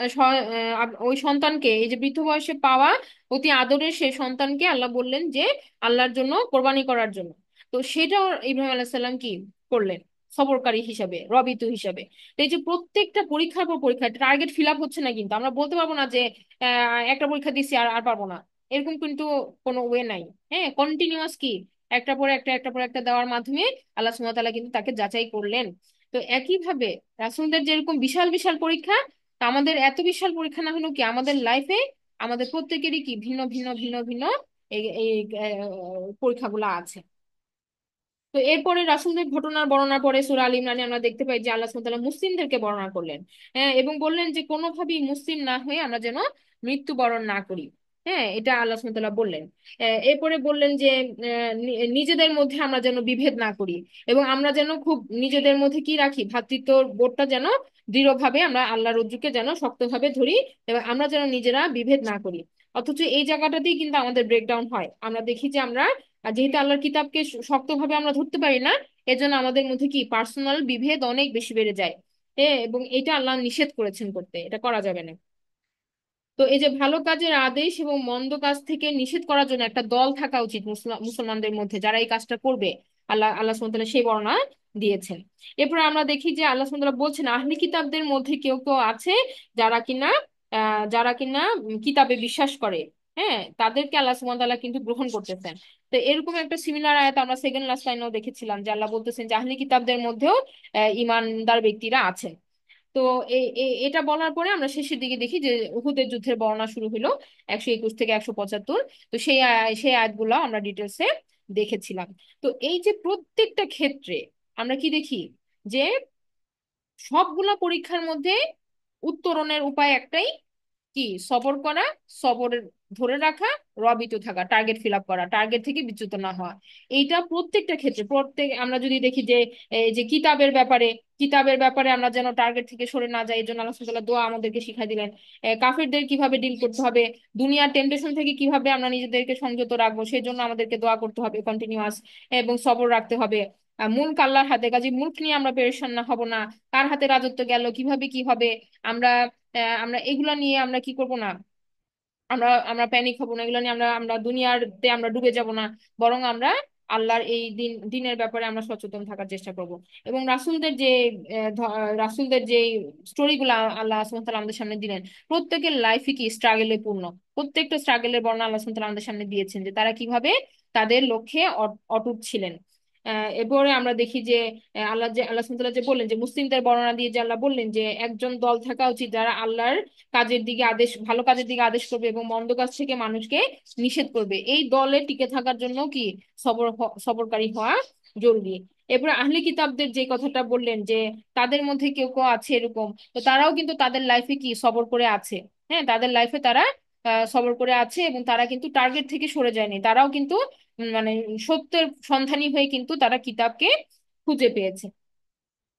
[SPEAKER 1] ওই সন্তানকে, এই যে বৃদ্ধ বয়সে পাওয়া অতি আদরের সেই সন্তানকে আল্লাহ বললেন যে আল্লাহর জন্য কোরবানি করার জন্য। তো সেটাও ইব্রাহিম আলাইহিস সালাম কি করলেন, সবরকারী হিসাবে, রবিত হিসাবে। তো এই যে প্রত্যেকটা পরীক্ষার পর পরীক্ষা, টার্গেট ফিল আপ হচ্ছে না, কিন্তু আমরা বলতে পারবো না যে একটা পরীক্ষা দিচ্ছি আর আর পারবো না, এরকম কিন্তু কোনো ওয়ে নাই। হ্যাঁ, কন্টিনিউয়াস কি একটা পর একটা একটা পর একটা দেওয়ার মাধ্যমে আল্লাহ সুবহানাহু ওয়া তাআলা কিন্তু তাকে যাচাই করলেন। তো একইভাবে রাসূলদের যেরকম বিশাল বিশাল পরীক্ষা, তা আমাদের এত বিশাল পরীক্ষা না হলেও কি আমাদের লাইফে আমাদের প্রত্যেকেরই কি ভিন্ন ভিন্ন ভিন্ন ভিন্ন এই এই পরীক্ষাগুলো আছে। তো এরপরে রাসূলদের ঘটনার বর্ণনার পরে সূরা আল ইমরানে আমরা দেখতে পাই যে আল্লাহ সুবহানাহু ওয়া তাআলা মুসলিমদেরকে বর্ণনা করলেন। হ্যাঁ, এবং বললেন যে কোনোভাবেই মুসলিম না হয়ে আমরা যেন মৃত্যুবরণ না করি। হ্যাঁ, এটা আল্লাহ সুবহানাহু ওয়া তাআলা বললেন। এরপরে বললেন যে নিজেদের মধ্যে আমরা যেন বিভেদ না করি, এবং আমরা যেন খুব নিজেদের মধ্যে কি রাখি, ভ্রাতৃত্ব বোধটা যেন দৃঢ়ভাবে আমরা আল্লাহর রজ্জুকে যেন শক্তভাবে ধরি, এবং আমরা যেন নিজেরা বিভেদ না করি। অথচ এই জায়গাটাতেই কিন্তু আমাদের ব্রেকডাউন হয়। আমরা দেখি যে আমরা যেহেতু আল্লাহর কিতাবকে শক্তভাবে আমরা ধরতে পারি না, এজন্য আমাদের মধ্যে কি পার্সোনাল বিভেদ অনেক বেশি বেড়ে যায়। এবং এটা আল্লাহ নিষেধ করেছেন করতে, এটা করা যাবে না। তো এই যে ভালো কাজের আদেশ এবং মন্দ কাজ থেকে নিষেধ করার জন্য একটা দল থাকা উচিত মুসলমানদের মধ্যে, যারা এই কাজটা করবে। আল্লাহ সুবহানাহু ওয়া তাআলা সেই বর্ণনা দিয়েছেন। এরপর আমরা দেখি যে আল্লাহ সুবহানাহু ওয়া তাআলা বলছেন আহলি কিতাবদের মধ্যে কেউ কেউ আছে যারা কিনা কিতাবে বিশ্বাস করে। হ্যাঁ, তাদেরকে আল্লাহ সুবহানাহু ওয়া তাআলা কিন্তু গ্রহণ করতেছেন। তো এরকম একটা সিমিলার আয়াত আমরা সেকেন্ড লাস্ট লাইনেও দেখেছিলাম যে আল্লাহ বলতেছেন যে আহলি কিতাবদের মধ্যেও ইমানদার ব্যক্তিরা আছেন। তো এটা বলার পরে আমরা শেষের দিকে দেখি যে উহুদের যুদ্ধের বর্ণনা শুরু হলো 121 থেকে 175। তো সেই আয়াতগুলো আমরা ডিটেলসে দেখেছিলাম। তো এই যে প্রত্যেকটা ক্ষেত্রে আমরা কি দেখি যে সবগুলা পরীক্ষার মধ্যে উত্তরণের উপায় একটাই, কি? সবর করা, সবর ধরে রাখা, রবিত থাকা, টার্গেট ফিল আপ করা, টার্গেট থেকে বিচ্যুত না হওয়া। এইটা প্রত্যেকটা ক্ষেত্রে আমরা যদি দেখি যে এই যে কিতাবের ব্যাপারে আমরা যেন টার্গেট থেকে সরে না যাই, এই জন্য আল্লাহ সুবহানাহু ওয়া তাআলা দোয়া আমাদেরকে শিখাই দিলেন। কাফিরদের কিভাবে ডিল করতে হবে, দুনিয়ার টেম্পটেশন থেকে কিভাবে আমরা নিজেদেরকে সংযত রাখবো, সেই জন্য আমাদেরকে দোয়া করতে হবে কন্টিনিউয়াস, এবং সবর রাখতে হবে। মুলক আল্লাহর হাতে, কাজে মুলক নিয়ে আমরা পেরেশান না হব না। কার হাতে রাজত্ব গেল, কিভাবে কি হবে, আমরা আমরা এগুলা নিয়ে আমরা কি করব না, আমরা আমরা প্যানিক হব না, এগুলো নিয়ে আমরা আমরা দুনিয়াতে আমরা ডুবে যাব না, বরং আমরা আল্লাহর এই দিনের ব্যাপারে আমরা সচেতন থাকার চেষ্টা করব। এবং রাসূলদের যে স্টোরিগুলো আল্লাহ সুবহানাহু ওয়া তাআলা আমাদের সামনে দিলেন, প্রত্যেকের লাইফই কি স্ট্রাগলে পূর্ণ। প্রত্যেকটা স্ট্রাগলের বর্ণনা আল্লাহ সুবহানাহু ওয়া তাআলা আমাদের সামনে দিয়েছেন যে তারা কিভাবে তাদের লক্ষ্যে অটুট ছিলেন। এরপরে আমরা দেখি যে আল্লাহ সুবহানাহু ওয়া তাআলা যে বললেন যে মুসলিমদের বর্ণনা দিয়ে যে আল্লাহ বললেন যে একজন দল থাকা উচিত যারা আল্লাহর ভালো কাজের দিকে আদেশ করবে এবং মন্দ কাজ থেকে মানুষকে নিষেধ করবে। এই দলে টিকে থাকার জন্য কি সবরকারী হওয়া জরুরি। এরপর আহলি কিতাবদের যে কথাটা বললেন যে তাদের মধ্যে কেউ কেউ আছে এরকম, তো তারাও কিন্তু তাদের লাইফে কি সবর করে আছে। হ্যাঁ, তাদের লাইফে তারা সবর করে আছে এবং তারা কিন্তু টার্গেট থেকে সরে যায়নি। তারাও কিন্তু মানে সত্যের সন্ধানী হয়ে কিন্তু তারা কিতাবকে খুঁজে পেয়েছে।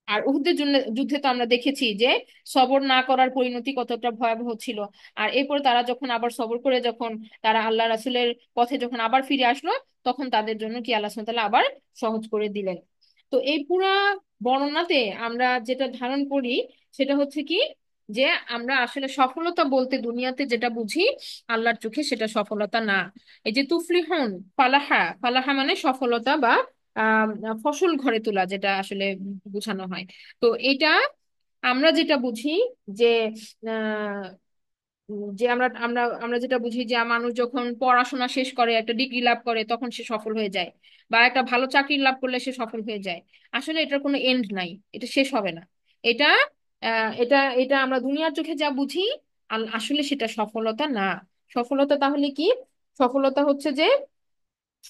[SPEAKER 1] আর উহুদের জন্য যুদ্ধে তো আমরা দেখেছি যে সবর না করার পরিণতি কতটা ভয়াবহ ছিল। আর এরপর তারা যখন আবার সবর করে যখন তারা আল্লাহ রাসূলের পথে যখন আবার ফিরে আসলো, তখন তাদের জন্য কি আল্লাহ সুবহানাহু ওয়া তাআলা আবার সহজ করে দিলেন। তো এই পুরা বর্ণনাতে আমরা যেটা ধারণ করি সেটা হচ্ছে কি, যে আমরা আসলে সফলতা বলতে দুনিয়াতে যেটা বুঝি আল্লাহর চোখে সেটা সফলতা না। এই যে তুফলিহুন, ফালাহা, ফালাহা মানে সফলতা বা আহ ফসল ঘরে তোলা, যেটা আসলে বোঝানো হয়। তো এটা আমরা যেটা বুঝি যে আহ, যে আমরা আমরা আমরা যেটা বুঝি যে মানুষ যখন পড়াশোনা শেষ করে একটা ডিগ্রি লাভ করে তখন সে সফল হয়ে যায়, বা একটা ভালো চাকরি লাভ করলে সে সফল হয়ে যায়। আসলে এটার কোনো এন্ড নাই, এটা শেষ হবে না। এটা এটা এটা আমরা দুনিয়ার চোখে যা বুঝি, আসলে সেটা সফলতা না। সফলতা তাহলে কি? সফলতা হচ্ছে যে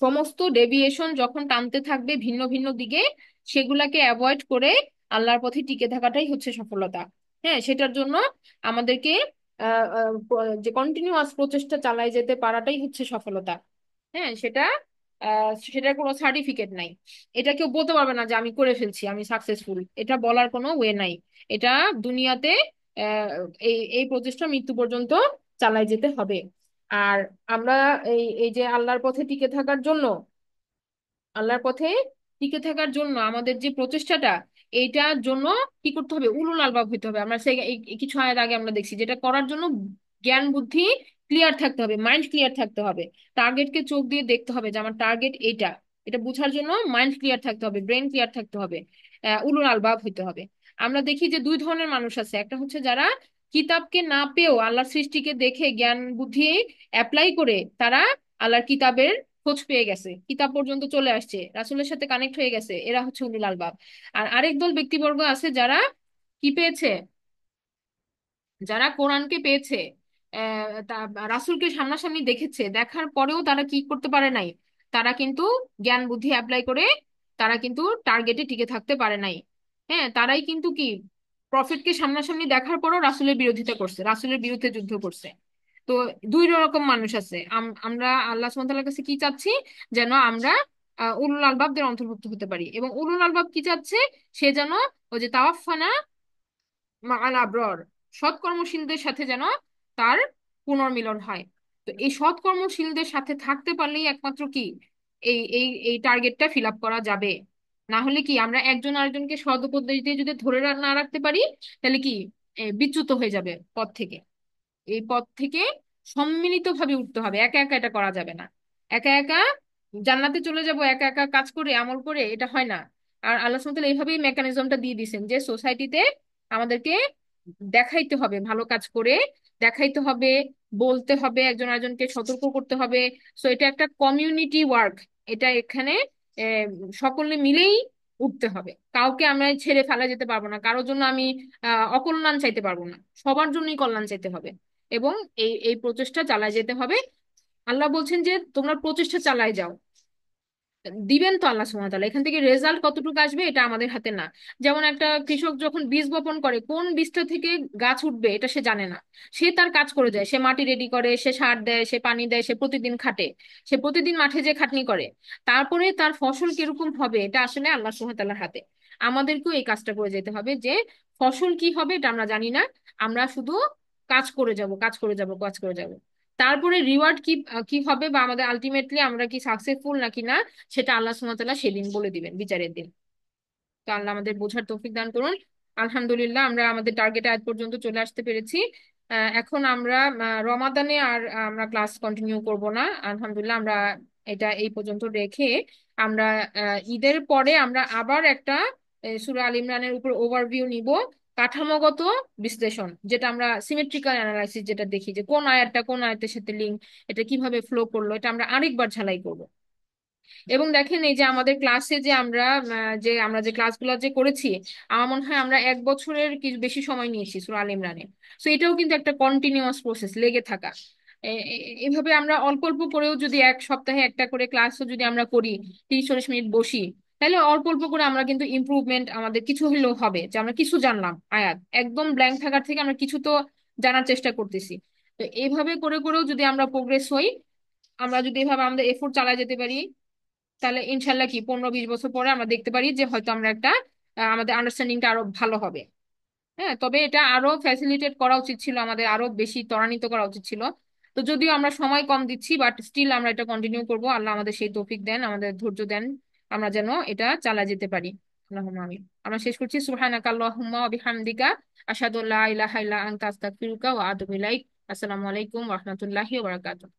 [SPEAKER 1] সমস্ত ডেভিয়েশন যখন টানতে থাকবে ভিন্ন ভিন্ন দিকে, সেগুলাকে অ্যাভয়েড করে আল্লাহর পথে টিকে থাকাটাই হচ্ছে সফলতা। হ্যাঁ, সেটার জন্য আমাদেরকে যে কন্টিনিউয়াস প্রচেষ্টা চালায় যেতে পারাটাই হচ্ছে সফলতা। হ্যাঁ, সেটার কোনো সার্টিফিকেট নাই। এটা কেউ বলতে পারবে না যে আমি করে ফেলছি, আমি সাকসেসফুল, এটা বলার কোনো ওয়ে নাই। এটা দুনিয়াতে আহ, এই এই প্রচেষ্টা মৃত্যু পর্যন্ত চালায় যেতে হবে। আর আমরা এই এই যে আল্লাহর পথে টিকে থাকার জন্য আমাদের যে প্রচেষ্টাটা, এইটার জন্য কি করতে হবে? উলুল আলবাব হইতে হবে। আমরা কিছু আয়ের আগে আমরা দেখছি যেটা করার জন্য জ্ঞান বুদ্ধি ক্লিয়ার থাকতে হবে, মাইন্ড ক্লিয়ার থাকতে হবে। টার্গেটকে চোখ দিয়ে দেখতে হবে যে আমার টার্গেট এইটা, এটা বোঝার জন্য মাইন্ড ক্লিয়ার থাকতে হবে, ব্রেন ক্লিয়ার থাকতে হবে, উলুল আলবাব হইতে হবে। আমরা দেখি যে দুই ধরনের মানুষ আছে। একটা হচ্ছে যারা কিতাবকে না পেয়েও আল্লাহর সৃষ্টিকে দেখে জ্ঞান বুদ্ধি অ্যাপ্লাই করে তারা আল্লাহর কিতাবের খোঁজ পেয়ে গেছে, কিতাব পর্যন্ত চলে আসছে, রাসূলের সাথে কানেক্ট হয়ে গেছে, এরা হচ্ছে উলুল আলবাব। আর আরেক দল ব্যক্তিবর্গ আছে যারা কি পেয়েছে, যারা কোরআনকে পেয়েছে, রাসূলকে সামনাসামনি দেখেছে, দেখার পরেও তারা কি করতে পারে নাই, তারা কিন্তু জ্ঞান বুদ্ধি অ্যাপ্লাই করে তারা কিন্তু টার্গেটে টিকে থাকতে পারে নাই। হ্যাঁ, তারাই কিন্তু কি প্রফেটকে সামনাসামনি দেখার পরও রাসূলের বিরোধিতা করছে, রাসূলের বিরুদ্ধে যুদ্ধ করছে। তো দুই রকম মানুষ আছে। আমরা আল্লাহ সুবহানাহু ওয়া তাআলার কাছে কি চাচ্ছি? যেন আমরা উলুল আলবাবদের অন্তর্ভুক্ত হতে পারি। এবং উলুল আলবাব কি চাচ্ছে? সে যেন ওই যে তাওয়াফানা মাআল আবরার, সৎকর্মশীলদের সাথে যেন তার পুনর্মিলন হয়। তো এই সৎকর্মশীলদের সাথে থাকতে পারলেই একমাত্র কি এই টার্গেটটা ফিল আপ করা যাবে। না হলে কি আমরা একজন আরেকজনকে সৎ উপদেশ দিয়ে যদি ধরে না রাখতে পারি, তাহলে কি বিচ্যুত হয়ে যাবে পথ থেকে। এই পথ থেকে সম্মিলিত ভাবে উঠতে হবে, একা একা এটা করা যাবে না। একা একা জান্নাতে চলে যাব একা একা কাজ করে আমল করে, এটা হয় না। আর আল্লাহ সুবহানাহু ওয়া তাআলা এইভাবেই মেকানিজমটা দিয়ে দিয়েছেন যে সোসাইটিতে আমাদেরকে দেখাইতে হবে ভালো কাজ করে, দেখাইতে হবে, বলতে হবে, একজন আরেকজনকে সতর্ক করতে হবে। সো এটা একটা কমিউনিটি ওয়ার্ক। এটা এখানে আহ, সকলে মিলেই উঠতে হবে। কাউকে আমরা ছেড়ে ফেলা যেতে পারবো না, কারোর জন্য আমি অকল্যাণ চাইতে পারবো না, সবার জন্যই কল্যাণ চাইতে হবে। এবং এই এই প্রচেষ্টা চালায় যেতে হবে। আল্লাহ বলছেন যে তোমরা প্রচেষ্টা চালায় যাও। দিবেন তো আল্লাহ সুবহানাহু ওয়া তাআলা, এখান থেকে রেজাল্ট কতটুকু আসবে এটা আমাদের হাতে না। যেমন একটা কৃষক যখন বীজ বপন করে, কোন বীজটা থেকে গাছ উঠবে এটা সে জানে না। সে তার কাজ করে যায়, সে মাটি রেডি করে, সে সার দেয়, সে পানি দেয়, সে প্রতিদিন খাটে, সে প্রতিদিন মাঠে যে খাটনি করে। তারপরে তার ফসল কিরকম হবে এটা আসলে আল্লাহ সুবহানাহু ওয়া তাআলার হাতে। আমাদেরকেও এই কাজটা করে যেতে হবে যে ফসল কি হবে এটা আমরা জানি না, আমরা শুধু কাজ করে যাব, কাজ করে যাব, কাজ করে যাব। তারপরে রিওয়ার্ড কি কি হবে বা আমাদের আলটিমেটলি আমরা কি সাকসেসফুল নাকি না, সেটা আল্লাহ সুবহানাহু ওয়া তাআলা সেদিন বলে দিবেন, বিচারের দিন। তো আল্লাহ আমাদের বোঝার তৌফিক দান করুন। আলহামদুলিল্লাহ আমরা আমাদের টার্গেটে আজ পর্যন্ত চলে আসতে পেরেছি। এখন আমরা রমাদানে আর আমরা ক্লাস কন্টিনিউ করব না। আলহামদুলিল্লাহ আমরা এটা এই পর্যন্ত রেখে আমরা ঈদের পরে আমরা আবার একটা সূরা আল ইমরানের উপর ওভারভিউ নিব, কাঠামোগত বিশ্লেষণ, যেটা আমরা সিমেট্রিক্যাল অ্যানালাইসিস যেটা দেখি যে কোন আয়াতটা কোন আয়াতের সাথে লিঙ্ক, এটা কিভাবে ফ্লো করলো, এটা আমরা আরেকবার ঝালাই করব। এবং দেখেন এই যে আমাদের ক্লাসে যে আমরা যে ক্লাসগুলো যে করেছি, আমার মনে হয় আমরা 1 বছরের কিছু বেশি সময় নিয়েছি সূরা আল ইমরানে। তো এটাও কিন্তু একটা কন্টিনিউয়াস প্রসেস, লেগে থাকা। এভাবে আমরা অল্প অল্প করেও যদি 1 সপ্তাহে একটা করে ক্লাসও যদি আমরা করি, 30-40 মিনিট বসি, তাহলে অল্প অল্প করে আমরা কিন্তু ইমপ্রুভমেন্ট আমাদের কিছু হলেও হবে, যে আমরা কিছু জানলাম। আয়াত একদম ব্ল্যাঙ্ক থাকার থেকে আমরা কিছু তো জানার চেষ্টা করতেছি। তো এইভাবে করে করেও যদি আমরা প্রোগ্রেস হই, আমরা যদি এভাবে আমাদের এফোর্ট চালিয়ে যেতে পারি, তাহলে ইনশাল্লাহ কি 15-20 বছর পরে আমরা দেখতে পারি যে হয়তো আমরা একটা আমাদের আন্ডারস্ট্যান্ডিংটা আরো ভালো হবে। হ্যাঁ, তবে এটা আরো ফ্যাসিলিটেট করা উচিত ছিল, আমাদের আরো বেশি ত্বরান্বিত করা উচিত ছিল। তো যদিও আমরা সময় কম দিচ্ছি, বাট স্টিল আমরা এটা কন্টিনিউ করব। আল্লাহ আমাদের সেই তৌফিক দেন, আমাদের ধৈর্য দেন, আমরা যেন এটা চালা যেতে পারি। আল্লাহুম্মা আমিন। আমরা শেষ করছি সুবহানাকা আল্লাহুম্মা ওয়া বিহামদিকা আশহাদু আল্লা ইলাহা ইল্লা আনতা আস্তাগফিরুকা ওয়া আতুবু ইলাইক। আসসালামু আলাইকুম ওয়া রাহমাতুল্লাহি ওয়া বারাকাতুহু।